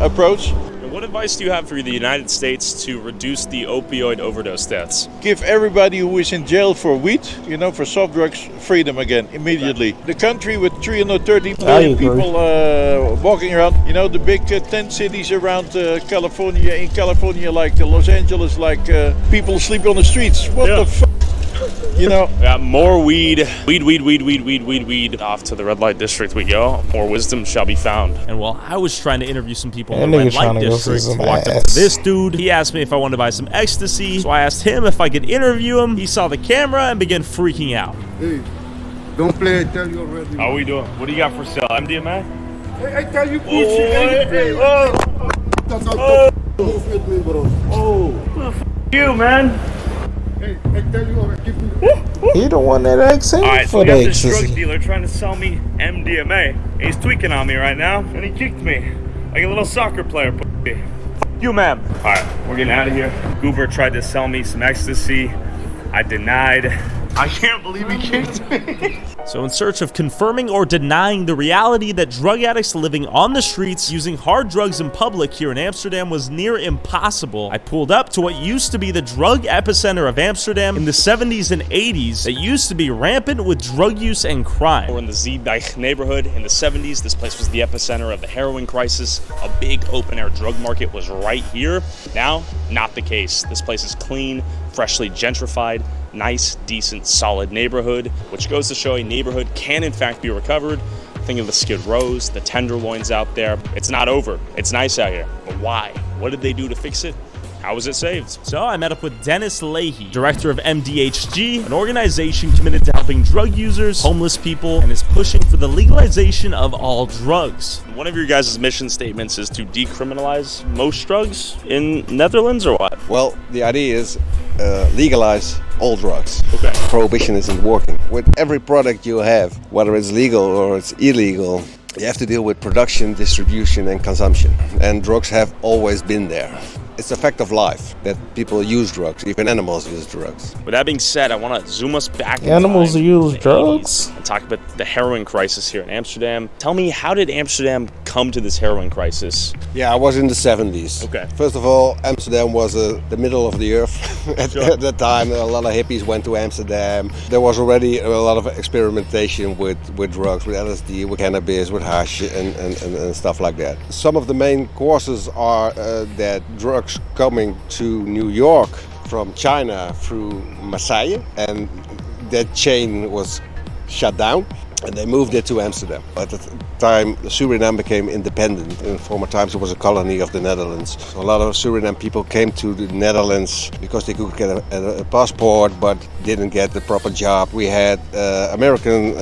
approach. What advice do you have for the United States to reduce the opioid overdose deaths? Give everybody who is in jail for weed, for soft drugs, freedom again, immediately. The country with 330 million people walking around, the big 10 cities around California, in California like Los Angeles, like people sleep on the streets. What the fuck? You know, got more weed. Weed. Off to the red light district we go. More wisdom shall be found. And while I was trying to interview some people in the red light district, I walked up to this dude. He asked me if I wanted to buy some ecstasy. So I asked him if I could interview him. He saw the camera and began freaking out. Hey, don't play, I tell you already. How we doing? What do you got for sale? MDMA? Hey, I tell you, move with me, bro. You, man. Hey, I tell you already, give me the... He the one that asked him Alright, so for we the got this drug ecstasy. dealer trying to sell me MDMA. He's tweaking on me right now, and he kicked me like a little soccer player. You, ma'am. Alright, we're getting out of here. Goober tried to sell me some ecstasy. I denied. I can't believe he kicked me. So in search of confirming or denying the reality that drug addicts living on the streets using hard drugs in public here in Amsterdam was near impossible, I pulled up to what used to be the drug epicenter of Amsterdam in the 70s and 80s that used to be rampant with drug use and crime. We're in the Zeedijk neighborhood. In the 70s, this place was the epicenter of the heroin crisis. A big open-air drug market was right here. Now, not the case. This place is clean, freshly gentrified, nice, decent, solid neighborhood, which goes to show a neighborhood can in fact be recovered. Think of the Skid Rows, the Tenderloins out there. It's not over. It's nice out here. But why? What did they do to fix it? How was it saved? So I met up with Dennis Leahy, director of MDHG, an organization committed to helping drug users, homeless people, and is pushing for the legalization of all drugs. One of your guys' mission statements is to decriminalize most drugs in Netherlands, or what? Well, the idea is legalize all drugs. Okay. Prohibition isn't working. With every product you have, whether it's legal or it's illegal, you have to deal with production, distribution, and consumption. And drugs have always been there. It's a fact of life that people use drugs, even animals use drugs. With that being said, I want to zoom us back. Animals use drugs? And talk about the heroin crisis here in Amsterdam. Tell me, how did Amsterdam come to this heroin crisis? Yeah, I was in the 70s. Okay. First of all, Amsterdam was the middle of the earth at that time. A lot of hippies went to Amsterdam. There was already a lot of experimentation with drugs, with LSD, with cannabis, with hash, and stuff like that. Some of the main causes are that drugs coming to New York from China through Marseille, and that chain was shut down and they moved it to Amsterdam. At the time, Suriname became independent. In former times, it was a colony of the Netherlands. So a lot of Suriname people came to the Netherlands because they could get a passport but didn't get the proper job. We had American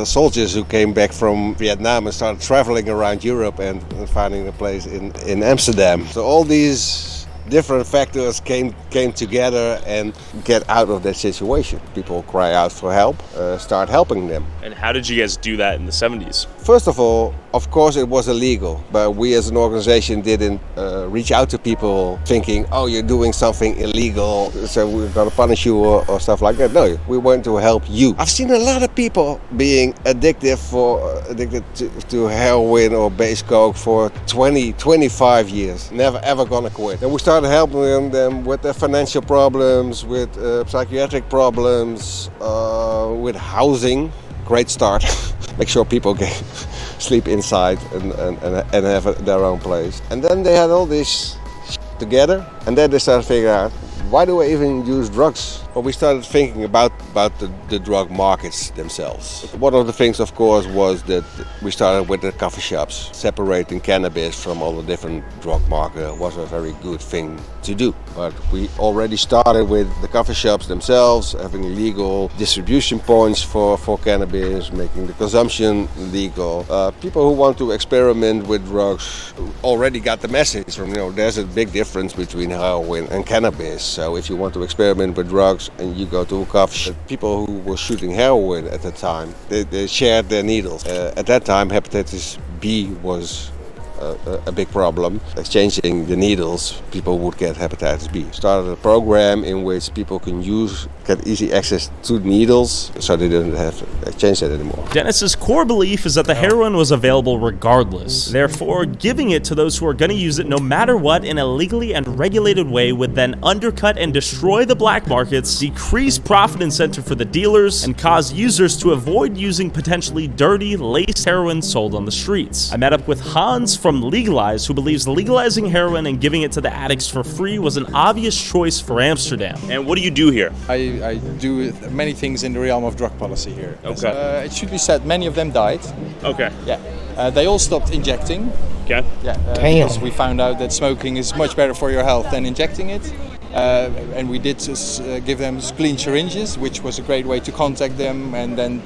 soldiers who came back from Vietnam and started traveling around Europe and finding a place in Amsterdam. So all these different factors came together and get out of that situation. People cry out for help, start helping them. And how did you guys do that in the 70s? First of all, of course it was illegal, but we as an organization didn't reach out to people thinking, oh, you're doing something illegal, so we're gonna punish you or stuff like that. No, we want to help you. I've seen a lot of people being addicted to heroin or base coke for 20, 25 years, never ever gonna quit. And we started helping them with their financial problems, with psychiatric problems, with housing. Great start. Make sure people can sleep inside and have their own place. And then they had all this together, and then they started figuring out, why do I even use drugs? Well, we started thinking about the drug markets themselves. One of the things, of course, was that we started with the coffee shops. Separating cannabis from all the different drug markets was a very good thing to do. But we already started with the coffee shops themselves, having legal distribution points for cannabis, making the consumption legal. People who want to experiment with drugs already got the message from, there's a big difference between heroin and cannabis. So if you want to experiment with drugs and you go to a coffee shop, people who were shooting heroin at the time, they shared their needles. At that time, hepatitis B was a big problem. Exchanging the needles, people would get hepatitis B. Started a program in which people can get easy access to needles, so they didn't have to exchange that anymore. Dennis's core belief is that the heroin was available regardless. Therefore, giving it to those who are going to use it no matter what in a legally and regulated way would then undercut and destroy the black markets, decrease profit incentive for the dealers, and cause users to avoid using potentially dirty, laced heroin sold on the streets. I met up with Hans from from Legalized, who believes legalizing heroin and giving it to the addicts for free was an obvious choice for Amsterdam. And what do you do here? I do many things in the realm of drug policy here. Okay. It should be said, many of them died. Okay. Yeah. They all stopped injecting. Okay. Yeah. Because we found out that smoking is much better for your health than injecting it. And we did give them clean syringes, which was a great way to contact them and then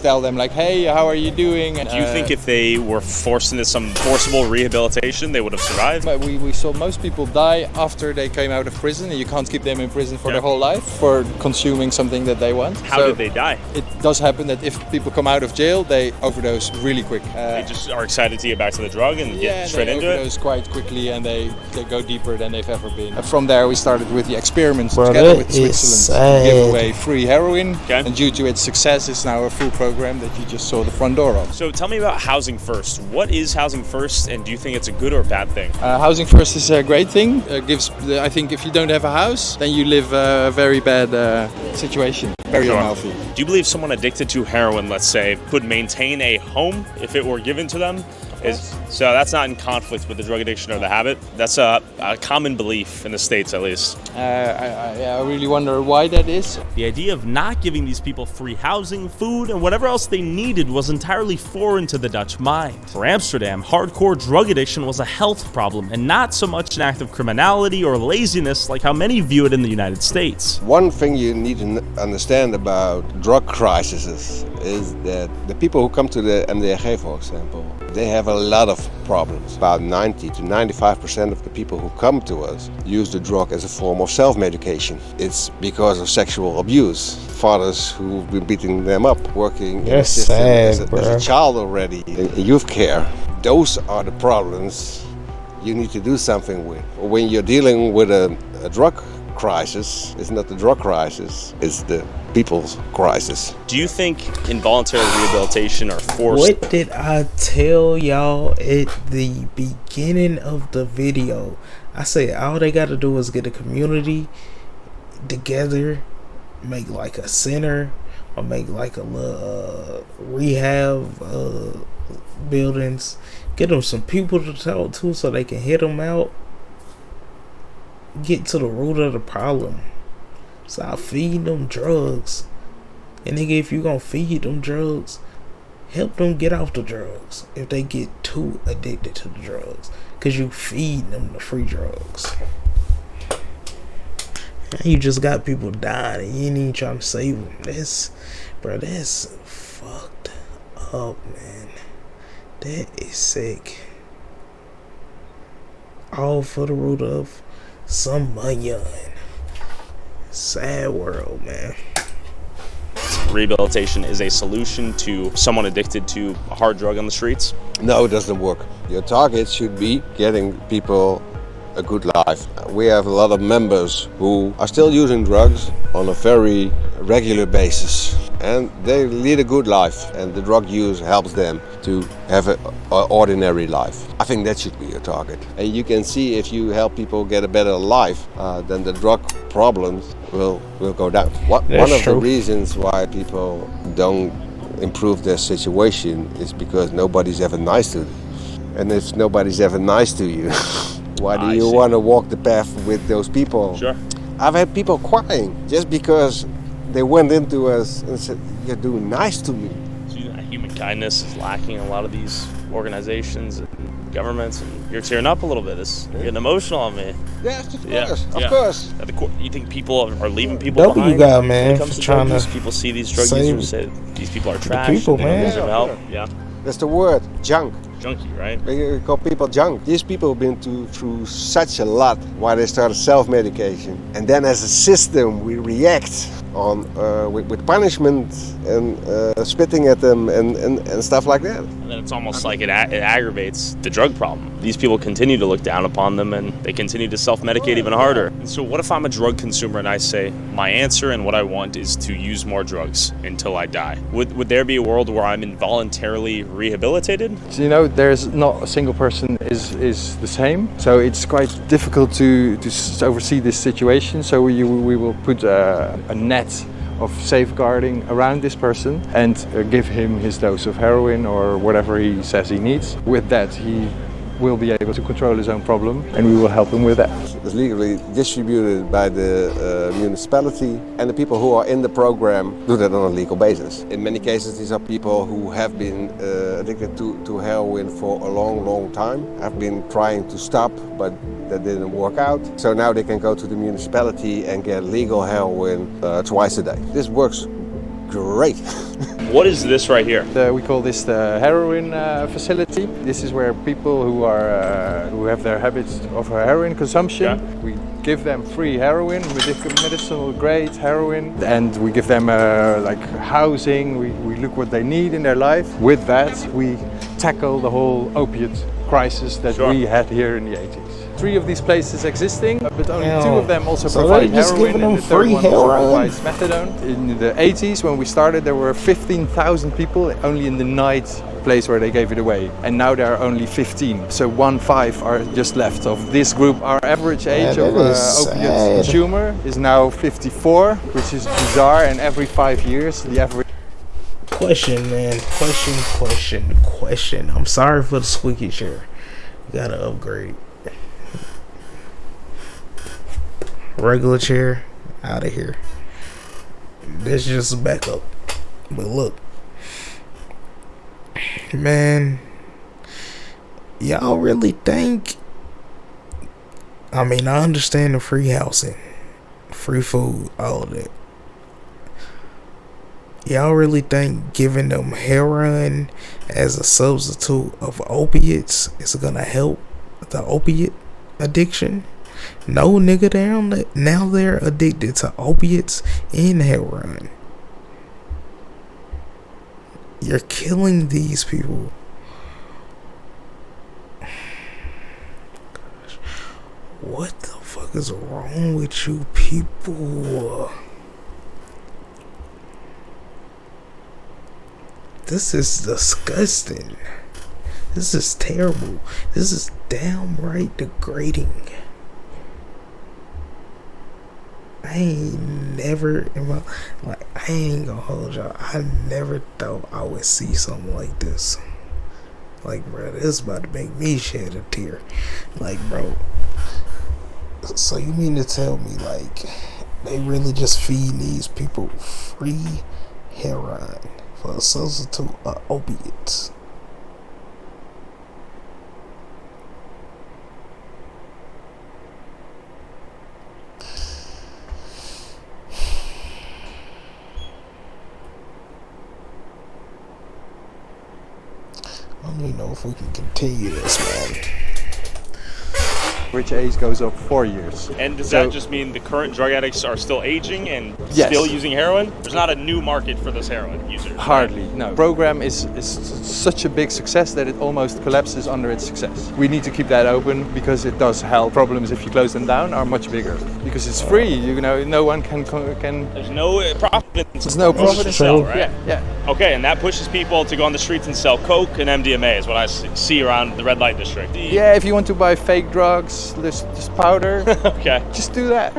tell them like, hey, how are you doing? And, do you think if they were forced into some forcible rehabilitation, they would have survived? We saw most people die after they came out of prison, and you can't keep them in prison for their whole life for consuming something that they want. How did they die? It does happen that if people come out of jail, they overdose really quick. They just are excited to get back to the drug and get straight into it? They overdose quite quickly, and they go deeper than they've ever been. From there, we started with the experiments together with Switzerland to give away free heroin, and due to its success, it's now a full program that you just saw the front door of. So tell me about Housing First. What is Housing First, and do you think it's a good or bad thing? Housing First is a great thing. I think if you don't have a house, then you live a very bad situation, very unhealthy. Do you believe someone addicted to heroin, let's say, could maintain a home if it were given to them? So that's not in conflict with the drug addiction or the habit. That's a common belief in the States, at least. I really wonder why that is. The idea of not giving these people free housing, food, and whatever else they needed was entirely foreign to the Dutch mind. For Amsterdam, hardcore drug addiction was a health problem and not so much an act of criminality or laziness like how many view it in the United States. One thing you need to understand about drug crises is that the people who come to the MDG, for example, they have a lot of problems. About 90 to 95% of the people who come to us use the drug as a form of self-medication. It's because of sexual abuse. Fathers who've been beating them up, working in the system as a child already in youth care. Those are the problems you need to do something with. When you're dealing with a drug crisis, it's not the drug crisis, it's the people's crisis. Do you think involuntary rehabilitation or forced... What did I tell y'all at the beginning of the video? I said all they gotta do is get a community together, make like a center, or make like a little rehab buildings, get them some people to talk to so they can hit them out, get to the root of the problem. Stop feeding them drugs. And nigga, if you gonna feed them drugs, help them get off the drugs if they get too addicted to the drugs, cause you feed them the free drugs. And you just got people dying and you ain't even trying to save them. That's fucked up, man. That is sick. All for the root of some money. Sad world, man. Rehabilitation is a solution to someone addicted to a hard drug on the streets? No, it doesn't work. Your target should be getting people a good life. We have a lot of members who are still using drugs on a very regular basis, and they lead a good life, and the drug use helps them to have an ordinary life. I think that should be your target. And you can see if you help people get a better life, then the drug problems will go down. One of the reasons why people don't improve their situation is because nobody's ever nice to them. And if nobody's ever nice to you, why do you want to walk the path with those people? Sure. I've had people crying just because they went into us and said, "You're doing nice to me." So human kindness is lacking in a lot of these organizations and governments, and you're tearing up a little bit. It's getting emotional on me. Yes, of course. At the core, you think people are leaving people W behind? guy, man, When it comes to trying drug use, to people see these drug users say these people are trash. people, and they don't man. deserve help. Yeah. That's the word, junk. Junkie, right? We call people junk. These people have been through such a lot why they started self-medication. And then as a system, we react on with punishment and spitting at them and stuff like that. And then it's almost like it aggravates the drug problem. These people continue to look down upon them, and they continue to self-medicate even harder. And so what if I'm a drug consumer and I say, my answer and what I want is to use more drugs until I die? Would there be a world where I'm involuntarily rehabilitated? So, you know, there's not a single person is the same. So it's quite difficult to oversee this situation. So we will put a net of safeguarding around this person and give him his dose of heroin or whatever he says he needs. With that, he will be able to control his own problem, and we will help him with that. It's legally distributed by the municipality, and the people who are in the program do that on a legal basis. In many cases, these are people who have been addicted to heroin for a long time, have been trying to stop, but that didn't work out. So now they can go to the municipality and get legal heroin twice a day. This works great. What is this right here? We call this the heroin facility. This is where people who have their habits of heroin consumption, we give them free heroin, medicinal grade heroin, and we give them like housing. We look what they need in their life. With that, we tackle the whole opiate crisis that we had here in the 80s. 3 of these places existing, but only 2 of them also provide heroin, and the third one also provides methadone. In the 80s, when we started, there were 15,000 people only in the night place where they gave it away, and now there are only 15. So 1/5 are just left of this group. Our average age of opiate consumer is now 54, which is bizarre, and every 5 years the average. Question, man. Question. I'm sorry for the squeaky chair. You gotta upgrade. Regular chair, out of here. This is just a backup. But look, man, y'all really think? I mean, I understand the free housing, free food, all of that. Y'all really think giving them heroin as a substitute of opiates is gonna help the opiate addiction? No, nigga, now they're addicted to opiates and heroin. You're killing these people. What the fuck is wrong with you people? This is disgusting. This is terrible. This is downright degrading. I ain't never, I ain't gonna hold y'all. I never thought I would see something like this. Like, bro, this is about to make me shed a tear. Like, bro. So you mean to tell me, like, they really just feed these people free heroin for a substitute of opiates? I don't even know if we can continue this, man. Which age goes up 4 years. And does that just mean the current drug addicts are still aging and still using heroin? There's not a new market for those heroin users. Hardly, no. The program is such a big success that it almost collapses under its success. We need to keep that open because it does help. Problems if you close them down are much bigger because it's free. You know, no one can. There's no profit. There's no profit in sell, right? Yeah. Okay, and that pushes people to go on the streets and sell coke and MDMA is what I see around the red light district. Yeah, if you want to buy fake drugs, just powder. Okay. Just do that.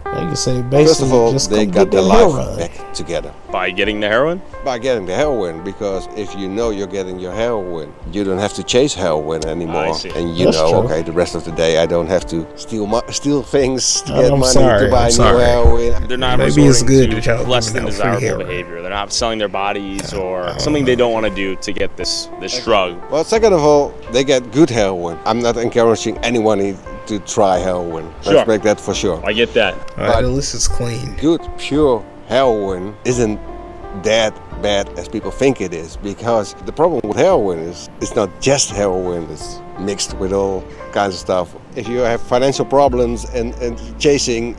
Like you say, basically, first of all, just they got their life back together. By getting the heroin? By getting the heroin, because if you know you're getting your heroin, you don't have to chase heroin anymore. I see. And you That's know, true. okay, the rest of the day I don't have to steal things to get I'm money sorry, to buy I'm new sorry. heroin. They're not Maybe it's resorting good to that y'all less giving than out free desirable heroin. behavior. They're not selling their bodies or something they don't want to do to get this drug. Well, second of all, they get good heroin. I'm not encouraging anyone to try heroin. Sure. Let's make that for sure. I get that. Alright, at least it's clean. Good, pure heroin isn't that bad as people think it is, because the problem with heroin is it's not just heroin, it's mixed with all kinds of stuff. If you have financial problems and chasing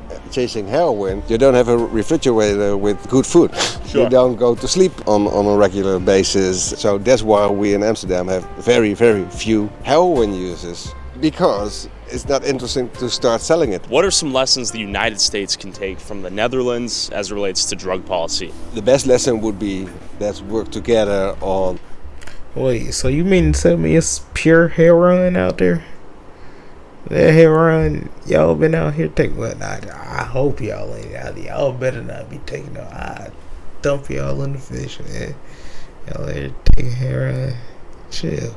heroin, you don't have a refrigerator with good food. Sure. You don't go to sleep on a regular basis. So that's why we in Amsterdam have very, very few heroin users, because it's not interesting to start selling it. What are some lessons the United States can take from the Netherlands as it relates to drug policy? The best lesson would be let's work together on... Wait, so you mean to tell me it's pure heroin out there? That heroin, y'all been out here taking... Well, I hope y'all ain't out there. Y'all better not be taking no... I dump y'all in the fish, man. Y'all here taking heroin. Chill.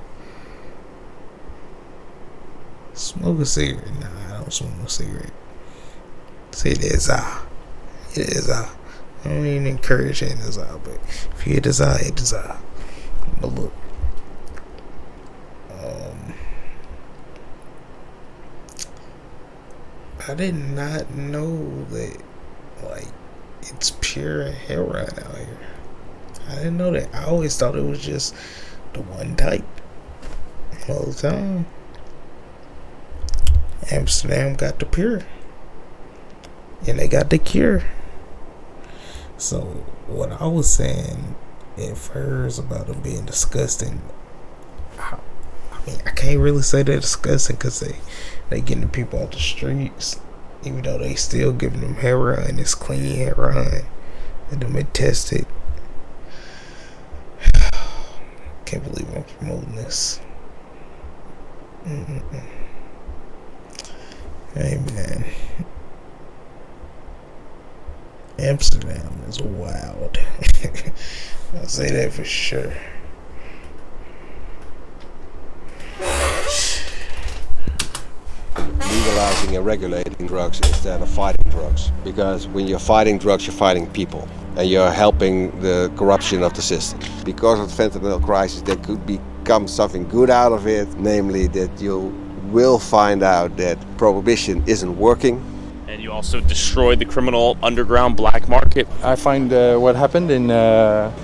Smoke a cigarette? Nah, I don't smoke a cigarette. Say that it is I don't even encourage hitting this out, but if you hit this out, hit this out. But look, I did not know that like it's pure heroin out here. I didn't know that. I always thought it was just the one type all the time. Amsterdam got the pure, and they got the cure. So what I was saying at first about them being disgusting, I mean, I can't really say they're disgusting because they getting the people off the streets, even though they still giving them heroin. It's clean heroin, and them it tested. Can't believe I'm promoting this. Hey man, Amsterdam is wild. I'll say that for sure. Legalizing and regulating drugs instead of fighting drugs, because when you're fighting drugs, you're fighting people, and you're helping the corruption of the system. Because of the fentanyl crisis, there could become something good out of it, namely that you will find out that prohibition isn't working. And you also destroyed the criminal underground black market. I find what happened in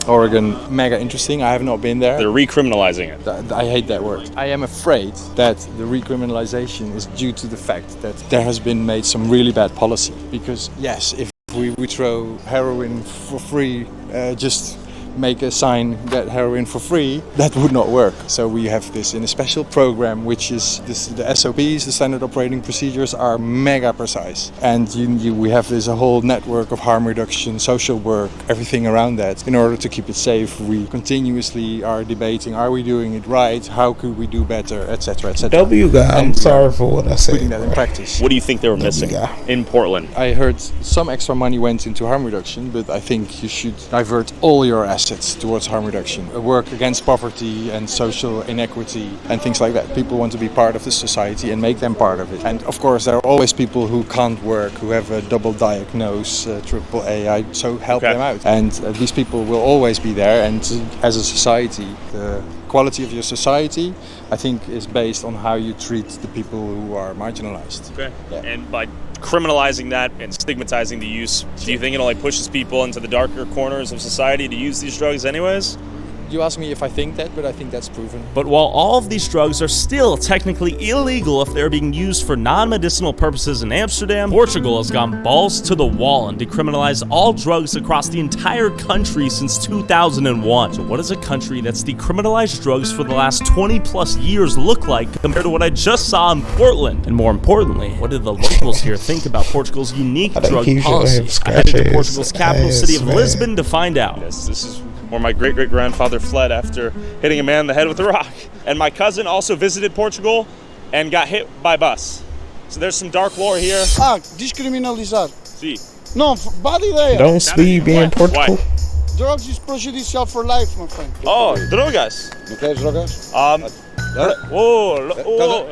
Oregon mega interesting. I have not been there. They're recriminalizing it. I hate that word. I am afraid that the recriminalization is due to the fact that there has been made some really bad policy. Because yes, if we throw heroin for free, just make a sign, get heroin for free, that would not work. So we have this in a special program, which is the SOPs, the standard operating procedures, are mega precise. And we have this whole network of harm reduction, social work, everything around that. In order to keep it safe, we continuously are debating, are we doing it right? How could we do better, etc., etc. W guy, I'm sorry for what I said. Putting that in practice. What do you think they were missing in Portland? I heard some extra money went into harm reduction, but I think you should divert all your assets towards harm reduction. Work against poverty and social inequity and things like that. People want to be part of the society and make them part of it. And of course there are always people who can't work, who have a double diagnose, AAA, so help them out. And these people will always be there, and as a society, the quality of your society, I think, is based on how you treat the people who are marginalized. Okay. Yeah. And by criminalizing that and stigmatizing the use, do you think it only pushes people into the darker corners of society to use these drugs anyways? You ask me if I think that, but I think that's proven. But while all of these drugs are still technically illegal if they're being used for non-medicinal purposes in Amsterdam, Portugal has gone balls to the wall and decriminalized all drugs across the entire country since 2001. So what does a country that's decriminalized drugs for the last 20 plus years look like compared to what I just saw in Portland? And more importantly, what do the locals here think about Portugal's unique drug policy? I headed to Portugal's capital city of Lisbon to find out. Yes, this is where my great-great-grandfather fled after hitting a man in the head with a rock. And my cousin also visited Portugal and got hit by a bus. So there's some dark lore here. Descriminalizar. See. Não, bad ideia. Don't speed be in Portugal. Drugs is prejudicial for life, my friend. Oh, drogas. Não queres drogas?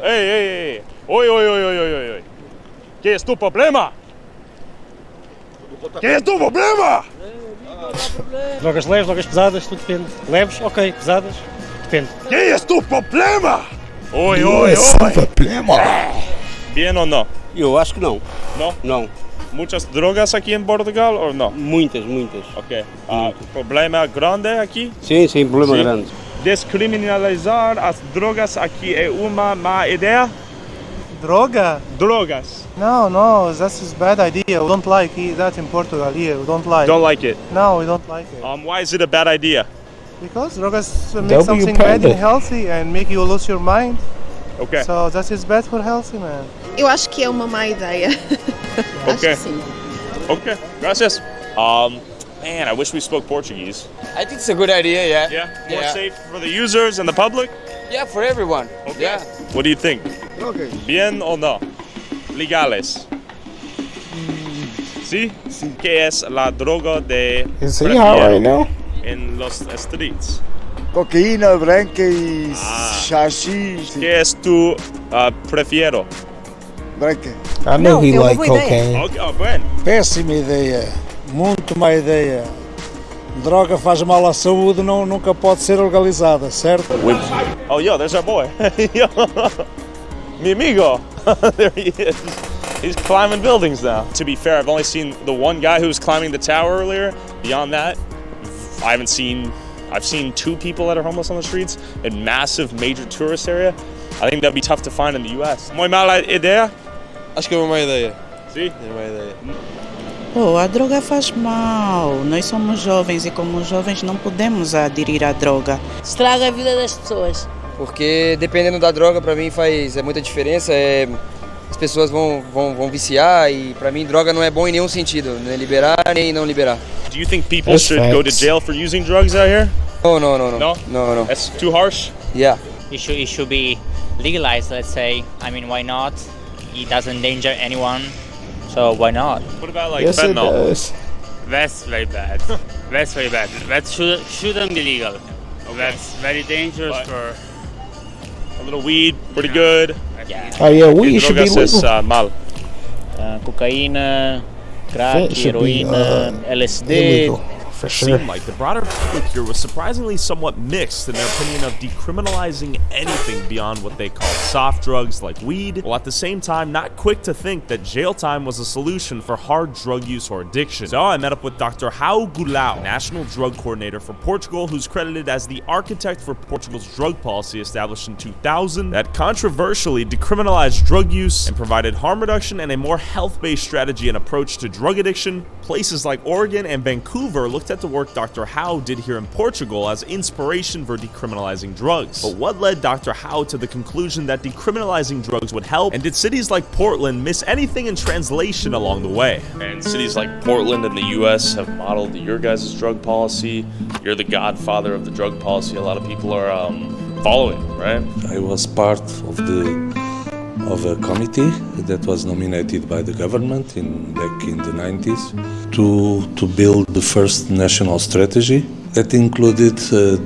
Hey. Oi. Que es tu problema? Que es tu problema? Drogas leves, drogas pesadas, tudo depende. Leves, ok, pesadas, depende. Que es tu problema? Oi. Problema. Bien ou não? Eu acho que não. Não? Não. Muitas drogas aqui em Portugal ou não? Muitas. Ok. Problema grande aqui? Sim, problema grande. Descriminalizar as drogas aqui é uma má ideia? Droga? Drogas. No, that's a bad idea. We don't like that in Portugal here. We don't like. Don't like it? No, we don't like it. Why is it a bad idea? Because drogas make something bad and healthy and make you lose your mind. Okay. So that is bad for healthy, man. Eu acho que é uma má ideia. Acho que sim. Okay. Gracias. Man, I wish we spoke Portuguese. I think it's a good idea, yeah. Yeah? More safe for the users and the public? Yeah, for everyone. Okay. Yeah. What do you think? Okay. Bien o no? Legales. ¿Sí? ¿Qué es la droga de Is he hot right now? en los streets? Cocaína, branca y hashish. ¿Qué es tu Prefiero. I know he liked cocaine. Okay, oh, bueno. Péssima ideia. Muito má ideia. Droga faz mal à saúde, nunca pode ser legalizada, certo? Oh, yo, there's our boy. Yo, mi amigo. There he is. He's climbing buildings now. To be fair, I've only seen the one guy who was climbing the tower earlier. Beyond that, I've seen 2 people that are homeless on the streets in massive major tourist area. I think that'd be tough to find in the US. Muy mala idea? Acho que é uma má ideia. Sim? É uma ideia. Pô, a droga faz mal. Nós somos jovens e como jovens não podemos aderir à droga. Estraga a vida das pessoas. Porque dependendo da droga, pra mim faz muita diferença. As pessoas vão viciar e pra mim droga não é bom em nenhum sentido, nem liberar nem não liberar. Do you think people should go to jail for using drugs out here? No. No? That's too harsh? Yeah. It should be legalized, let's say. I mean, why not? It doesn't endanger anyone, so why not? What about like Yes, fentanyl? it does. That's very bad. That's very bad. That shouldn't be legal. Okay. That's very dangerous for... A little weed, pretty good. Yeah. Oh yeah, weed should be legal. Mal. Cocaína, crack, Fent should be, heroína, LSD. illegal, for sure. Seemed like the broader public here was surprisingly somewhat mixed in their opinion of decriminalizing anything beyond what they call soft drugs like weed, while at the same time not quick to think that jail time was a solution for hard drug use or addiction. So I met up with Dr. Whoiscam, National Drug Coordinator for Portugal, who's credited as the architect for Portugal's drug policy established in 2000 that controversially decriminalized drug use and provided harm reduction and a more health-based strategy and approach to drug addiction. Places like Oregon and Vancouver looked at the work Dr. Howe did here in Portugal as inspiration for decriminalizing drugs. But what led Dr. Howe to the conclusion that decriminalizing drugs would help? And did cities like Portland miss anything in translation along the way? And cities like Portland and the US have modeled your guys' drug policy. You're the godfather of the drug policy a lot of people are following, right? I was part of a committee that was nominated by the government back in the 90s to build the first national strategy that included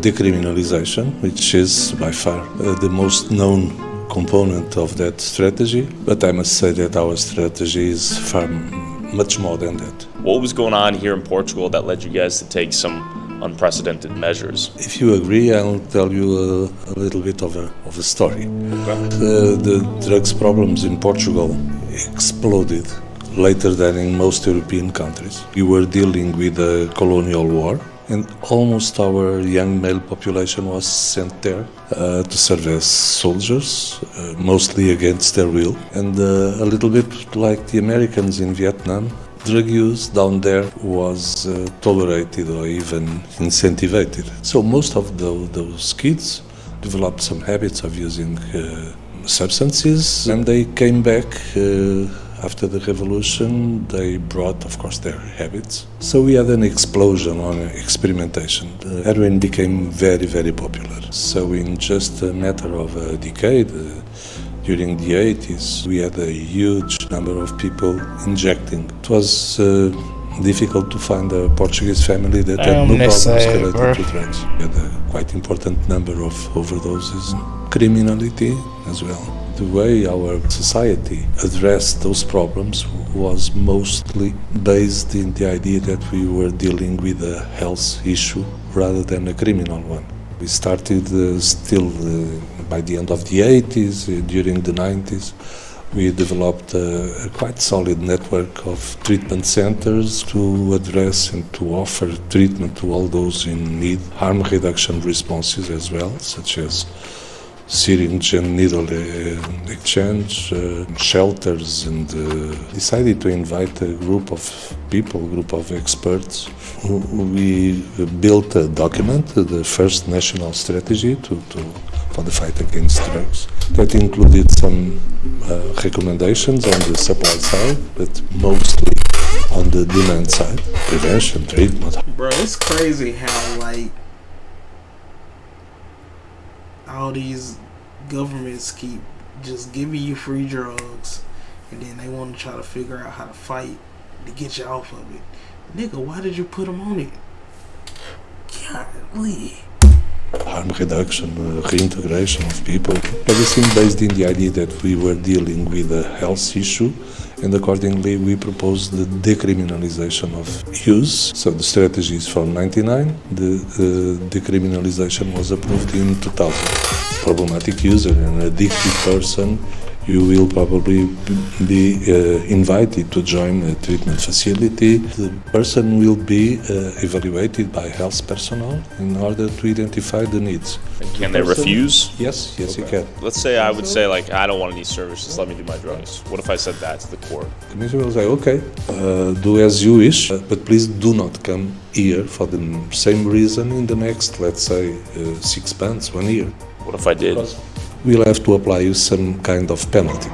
decriminalization, which is by far the most known component of that strategy. But I must say that our strategy is far much more than that. What was going on here in Portugal that led you guys to take some unprecedented measures? If you agree, I'll tell you a little bit of a story. The drugs problems in Portugal exploded later than in most European countries. We were dealing with a colonial war, and almost our young male population was sent there to serve as soldiers, mostly against their will. And a little bit like the Americans in Vietnam, drug use down there was tolerated or even incentivized. So most of those kids developed some habits of using substances, and they came back after the revolution. They brought, of course, their habits. So we had an explosion on experimentation. Heroin became very, very popular. So in just a matter of a decade, during the 80s, we had a huge number of people injecting. It was difficult to find a Portuguese family that had no problems related to drugs. We had a quite important number of overdoses, criminality as well. The way our society addressed those problems was mostly based in the idea that we were dealing with a health issue rather than a criminal one. We started by the end of the 80s, during the 90s, we developed a quite solid network of treatment centers to address and to offer treatment to all those in need, harm reduction responses as well, such as syringe and needle exchange, shelters, and decided to invite a group of people, a group of experts. We built a document, the first national strategy for the fight against drugs, that included some recommendations on the supply side, but mostly on the demand side, prevention, treatment. Bro, it's crazy how all these governments keep just giving you free drugs, and then they want to try to figure out how to fight to get you off of it. Nigga, why did you put them on it? Golly. harm reduction, reintegration of people. Everything based in the idea that we were dealing with a health issue, and accordingly we proposed the decriminalization of use. So the strategy is from 1999, the decriminalization was approved in 2000. Problematic user, an addicted person, you will probably be invited to join a treatment facility. The person will be evaluated by health personnel in order to identify the needs. And can they refuse? Yes, you can. Let's say I would say, like, I don't want any service, just let me do my drugs. What if I said that to the court? The commission will say, okay, do as you wish, but please do not come here for the same reason in the next, let's say, 6 months, 1 year. What if I did? We'll have to apply you some kind of penalty.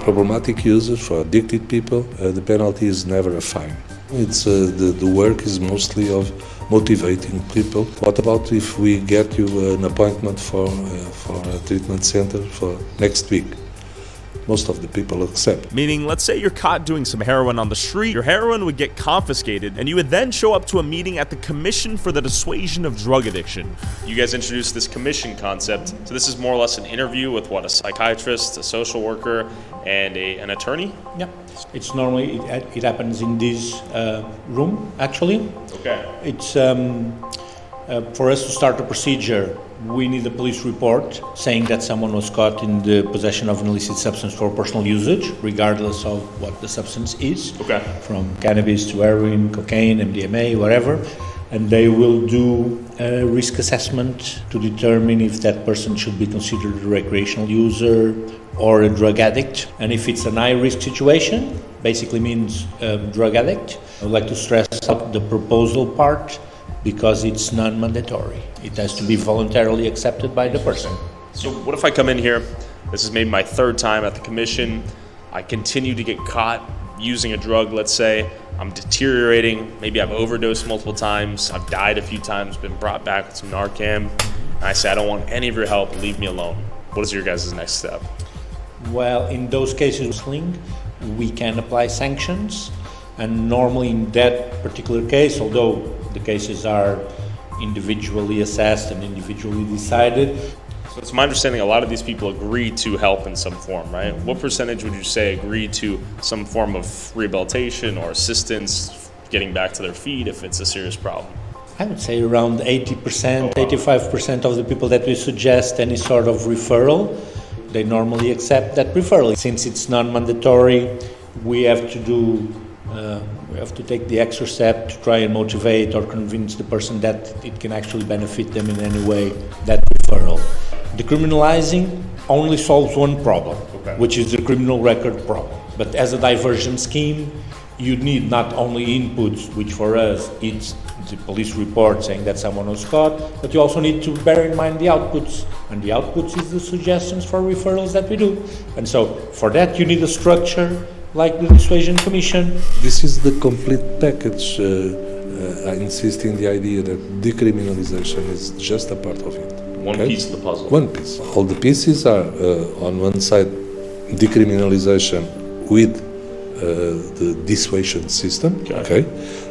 Problematic users, for addicted people, the penalty is never a fine. It's the work is mostly of motivating people. What about if we get you an appointment for a treatment center for next week? Most of the people accept. Meaning, let's say you're caught doing some heroin on the street, your heroin would get confiscated, and you would then show up to a meeting at the Commission for the Dissuasion of Drug Addiction. You guys introduced this commission concept, so this is more or less an interview with what, a psychiatrist, a social worker, and an attorney? Yeah, it's normally, it happens in this room, actually. Okay. It's, for us to start the procedure, we need a police report saying that someone was caught in the possession of an illicit substance for personal usage, regardless of what the substance is. Okay. From cannabis to heroin, cocaine, MDMA, whatever. And they will do a risk assessment to determine if that person should be considered a recreational user or a drug addict. And if it's an high-risk situation, basically means drug addict. I would like to stress out the proposal part, because it's non-mandatory. It has to be voluntarily accepted by the person. So what if I come in here, this is maybe my 3rd time at the commission, I continue to get caught using a drug, let's say, I'm deteriorating, maybe I've overdosed multiple times, I've died a few times, been brought back with some Narcan, and I say, I don't want any of your help, leave me alone. What is your guys' next step? Well, in those cases, we can apply sanctions, and normally in that particular case, although the cases are individually assessed and individually decided. So it's my understanding a lot of these people agree to help in some form, right? What percentage would you say agree to some form of rehabilitation or assistance getting back to their feet if it's a serious problem? I would say around 80%, 85% of the people that we suggest any sort of referral, they normally accept that referral. Since it's non-mandatory, we have to take the extra step to try and motivate or convince the person that it can actually benefit them in any way, that referral. Decriminalizing only solves one problem, which is the criminal record problem. But as a diversion scheme, you need not only inputs, which for us it's the police report saying that someone was caught, but you also need to bear in mind the outputs. And the outputs is the suggestions for referrals that we do. And so for that you need a structure like the Dissuasion Commission. This is the complete package. I insist in the idea that decriminalization is just a part of it. One piece of the puzzle. One piece. All the pieces are, on one side, decriminalization with the dissuasion system, okay?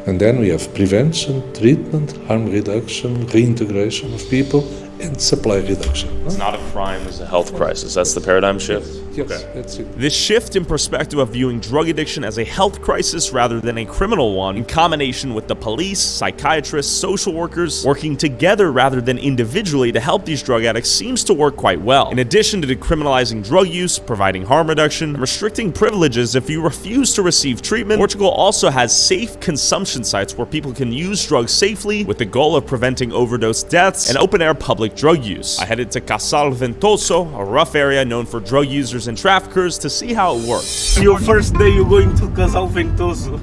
And then we have prevention, treatment, harm reduction, reintegration of people, and supply reduction. It's not a crime, it's a health crisis. That's the paradigm shift? Yes, that's it. This shift in perspective of viewing drug addiction as a health crisis rather than a criminal one, in combination with the police, psychiatrists, social workers working together rather than individually to help these drug addicts, seems to work quite well. In addition to decriminalizing drug use, providing harm reduction, and restricting privileges if you refuse to receive treatment, Portugal also has safe consumption sites where people can use drugs safely with the goal of preventing overdose deaths and open-air public drug use. I headed to Casal Ventoso, a rough area known for drug users and traffickers, to see how it works. Your first day you're going to Casal Ventoso.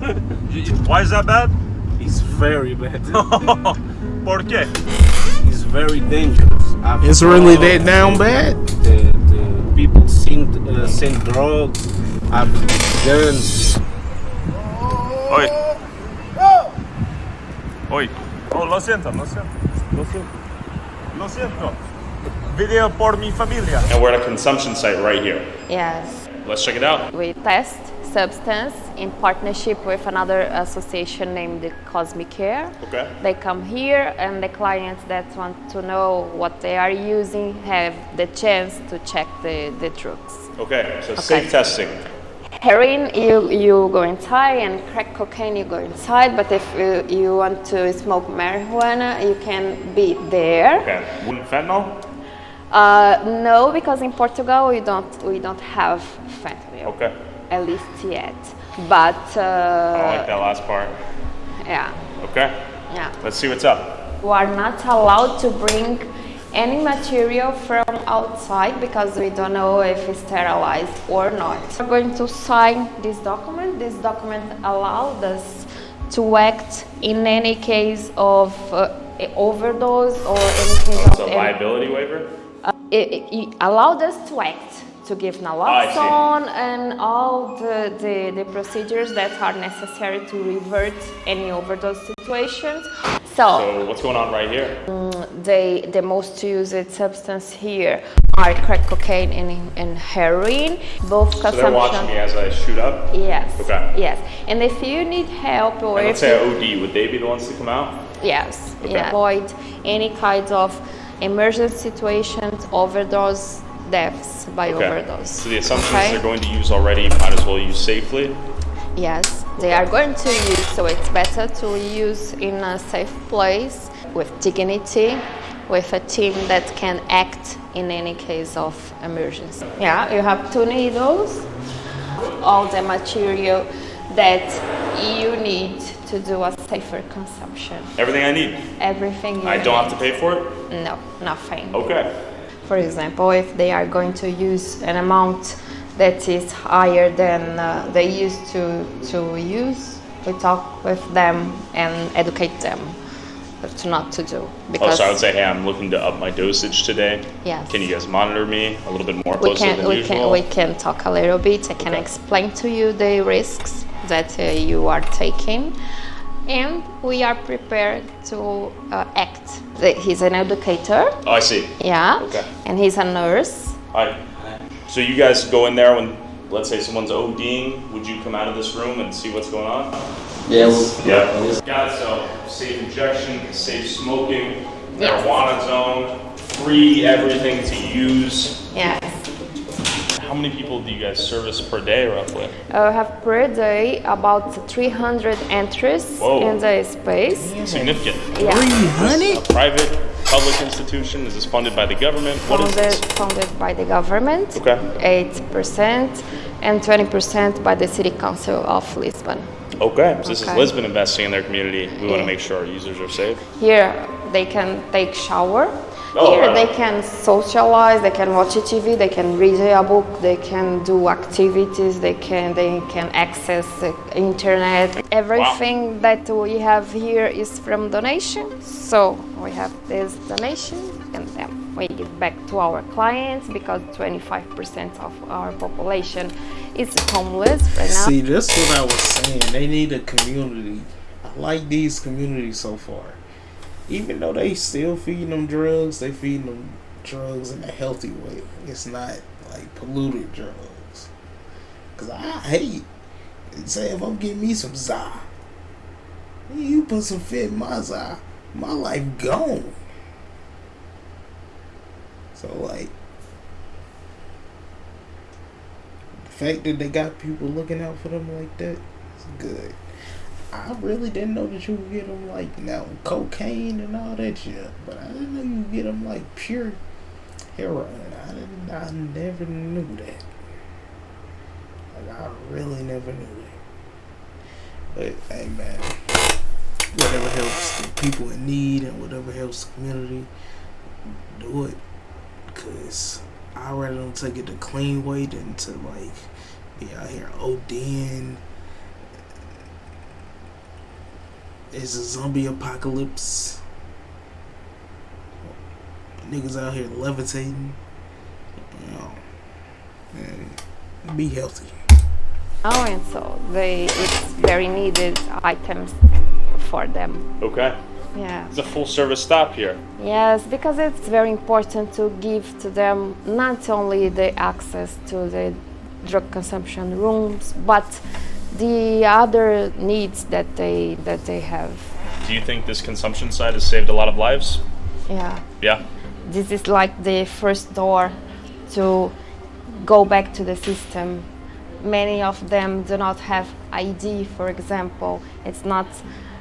Why is that bad? It's very bad. ¿Por qué? It's very dangerous. It's really that down bad? The people send drugs, have guns. Oi. Oi. Oh, lo siento. Lo siento. Video por mi familia. And we're at a consumption site right here. Yes. Let's check it out. We test substance in partnership with another association named the Cosmic Care. Okay. They come here, and the clients that want to know what they are using have the chance to check the drugs. Okay, so safe testing. Heroin, you go inside, and crack cocaine, you go inside. But if you want to smoke marijuana, you can be there. Okay. Fentanyl? No, because in Portugal we don't have fentanyl. Okay. At least yet. But I like that last part. Yeah. Okay. Yeah. Let's see what's up. We are not allowed to bring any material from outside because we don't know if it's sterilized or not. We're going to sign this document. This document allows us to act in any case of overdose or any case It's a liability waiver? It allowed us to act, to give naloxone and all the procedures that are necessary to revert any overdose situations. So what's going on right here? The most used substance here are crack cocaine and heroin. Both So consumption. they're watching me as I shoot up? Yes. Okay. Yes. And if you need help or And let's say I OD, would they be the ones to come out? Yes. Okay. Yeah. Avoid any kinds of emergency situations, overdose, deaths by overdose. So the assumptions they're going to use already, might as well use safely? Yes, they are going to use, so it's better to use in a safe place with dignity, with a team that can act in any case of emergency. Yeah, you have 2 needles, all the material that you need to do a safer consumption. Everything I need? Everything you I don't have need. to pay for it? No, nothing. Okay. For example, if they are going to use an amount that is higher than they used to use, we talk with them and educate them to not to do. So I would say, hey, I'm looking to up my dosage today. Yes. Can you guys monitor me a little bit more closely than usual? We can talk a little bit. I can explain to you the risks that you are taking, and we are prepared to act. He's an educator. Oh, I see. Yeah. Okay. And he's a nurse. Hi. So you guys go in there when, let's say someone's ODing, would you come out of this room and see what's going on? Yes. Yeah. Got it, so safe injection, safe smoking, marijuana zone, free everything to use. Yes. How many people do you guys service per day, roughly? We have per day about 300 entries in the space. Significant. Yeah. 300? Is this a private, public institution? Is this funded by the government? What is this? Funded by the government. Okay. 8% and 20% by the City Council of Lisbon. Okay. So this is Okay. Lisbon investing in their community. We want to make sure our users are safe. Here they can take shower. Oh, Here right. they can socialize, they can watch TV, they can read a book, they can do activities, they can access the internet. Everything that we have here is from donation. So we have this donation and then we give back to our clients because 25% of our population is homeless right now. See, that's what I was saying. They need a community. I like these communities so far. Even though they still feeding them drugs, they feeding them drugs in a healthy way. It's not like polluted drugs. Cause I hate, say if I'm getting me some za, you put some fit in my za, my life gone. So like, the fact that they got people looking out for them like that is good. I really didn't know that you could get them like cocaine and all that shit, but I didn't know you could get them like pure heroin. I never knew that. Like I really never knew that. But hey man, whatever helps the people in need and whatever helps the community, do it. Cause I'd rather them take it the clean way than to like be out here ODing. It's a zombie apocalypse. Niggas out here levitating. You know, and be healthy. Oh, and so it's very needed items for them. Okay. Yeah. It's a full service stop here. Yes, because it's very important to give to them not only the access to the drug consumption rooms, but the other needs that they have. Do you think this consumption side has saved a lot of lives? Yeah. Yeah. This is like the first door to go back to the system. Many of them do not have ID, for example. It's not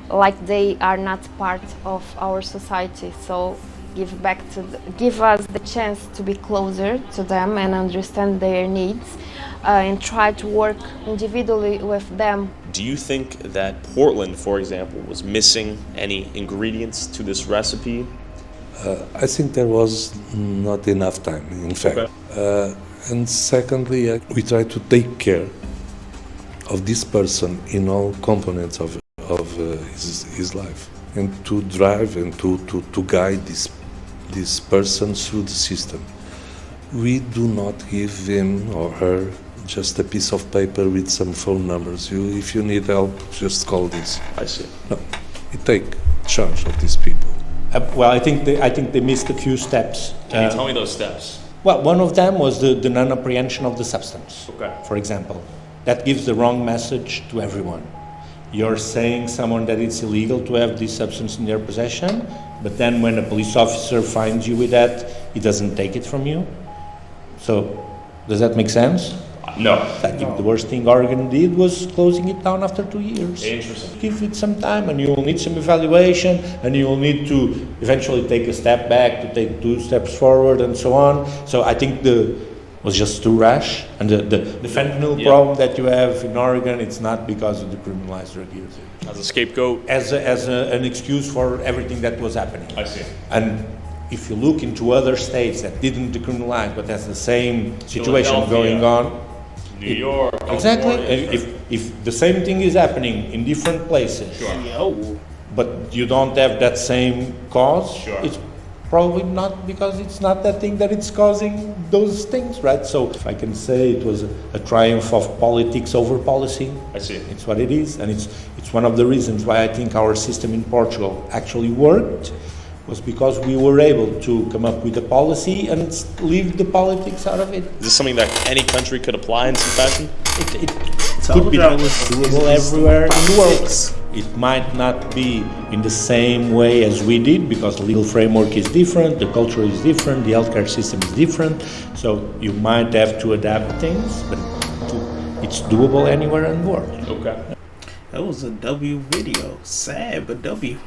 like they are not part of our society. So give us the chance to be closer to them and understand their needs, and try to work individually with them. Do you think that Portland, for example, was missing any ingredients to this recipe? I think there was not enough time, in fact. Okay. And secondly, we try to take care of this person in all components of his life, and to drive and to guide this person through the system. We do not give him or her just a piece of paper with some phone numbers. If you need help, just call this. I see. No, we take charge of these people. Well, I think they missed a few steps. Can you tell me those steps? Well, one of them was the non-apprehension of the substance, Okay. for example. That gives the wrong message to everyone. You're saying someone that it's illegal to have this substance in their possession, but then when a police officer finds you with that, he doesn't take it from you. So, does that make sense? No. I think the worst thing Oregon did was closing it down after 2 years. Interesting. Give it some time, and you will need some evaluation, and you will need to eventually take a step back, to take 2 steps forward, and so on. So I think was just too rash, and the fentanyl problem that you have in Oregon, it's not because of the criminalized drug use. As a scapegoat? As an excuse for everything that was happening. I see. And if you look into other states that didn't decriminalize, but has the same situation going on, New York, exactly. If the same thing is happening in different places, but you don't have that same cause, it's probably not because it's not that thing that it's causing those things, right? So if I can say it was a triumph of politics over policy, I see. It's what it is, and it's one of the reasons why I think our system in Portugal actually worked, was because we were able to come up with a policy and leave the politics out of it. Is this something that any country could apply in some fashion? It could be doable everywhere in the world. It might not be in the same way as we did, because the legal framework is different, the culture is different, the healthcare system is different, so you might have to adapt things, but it's doable anywhere in the world. Okay. That was a W video. Sad, but W.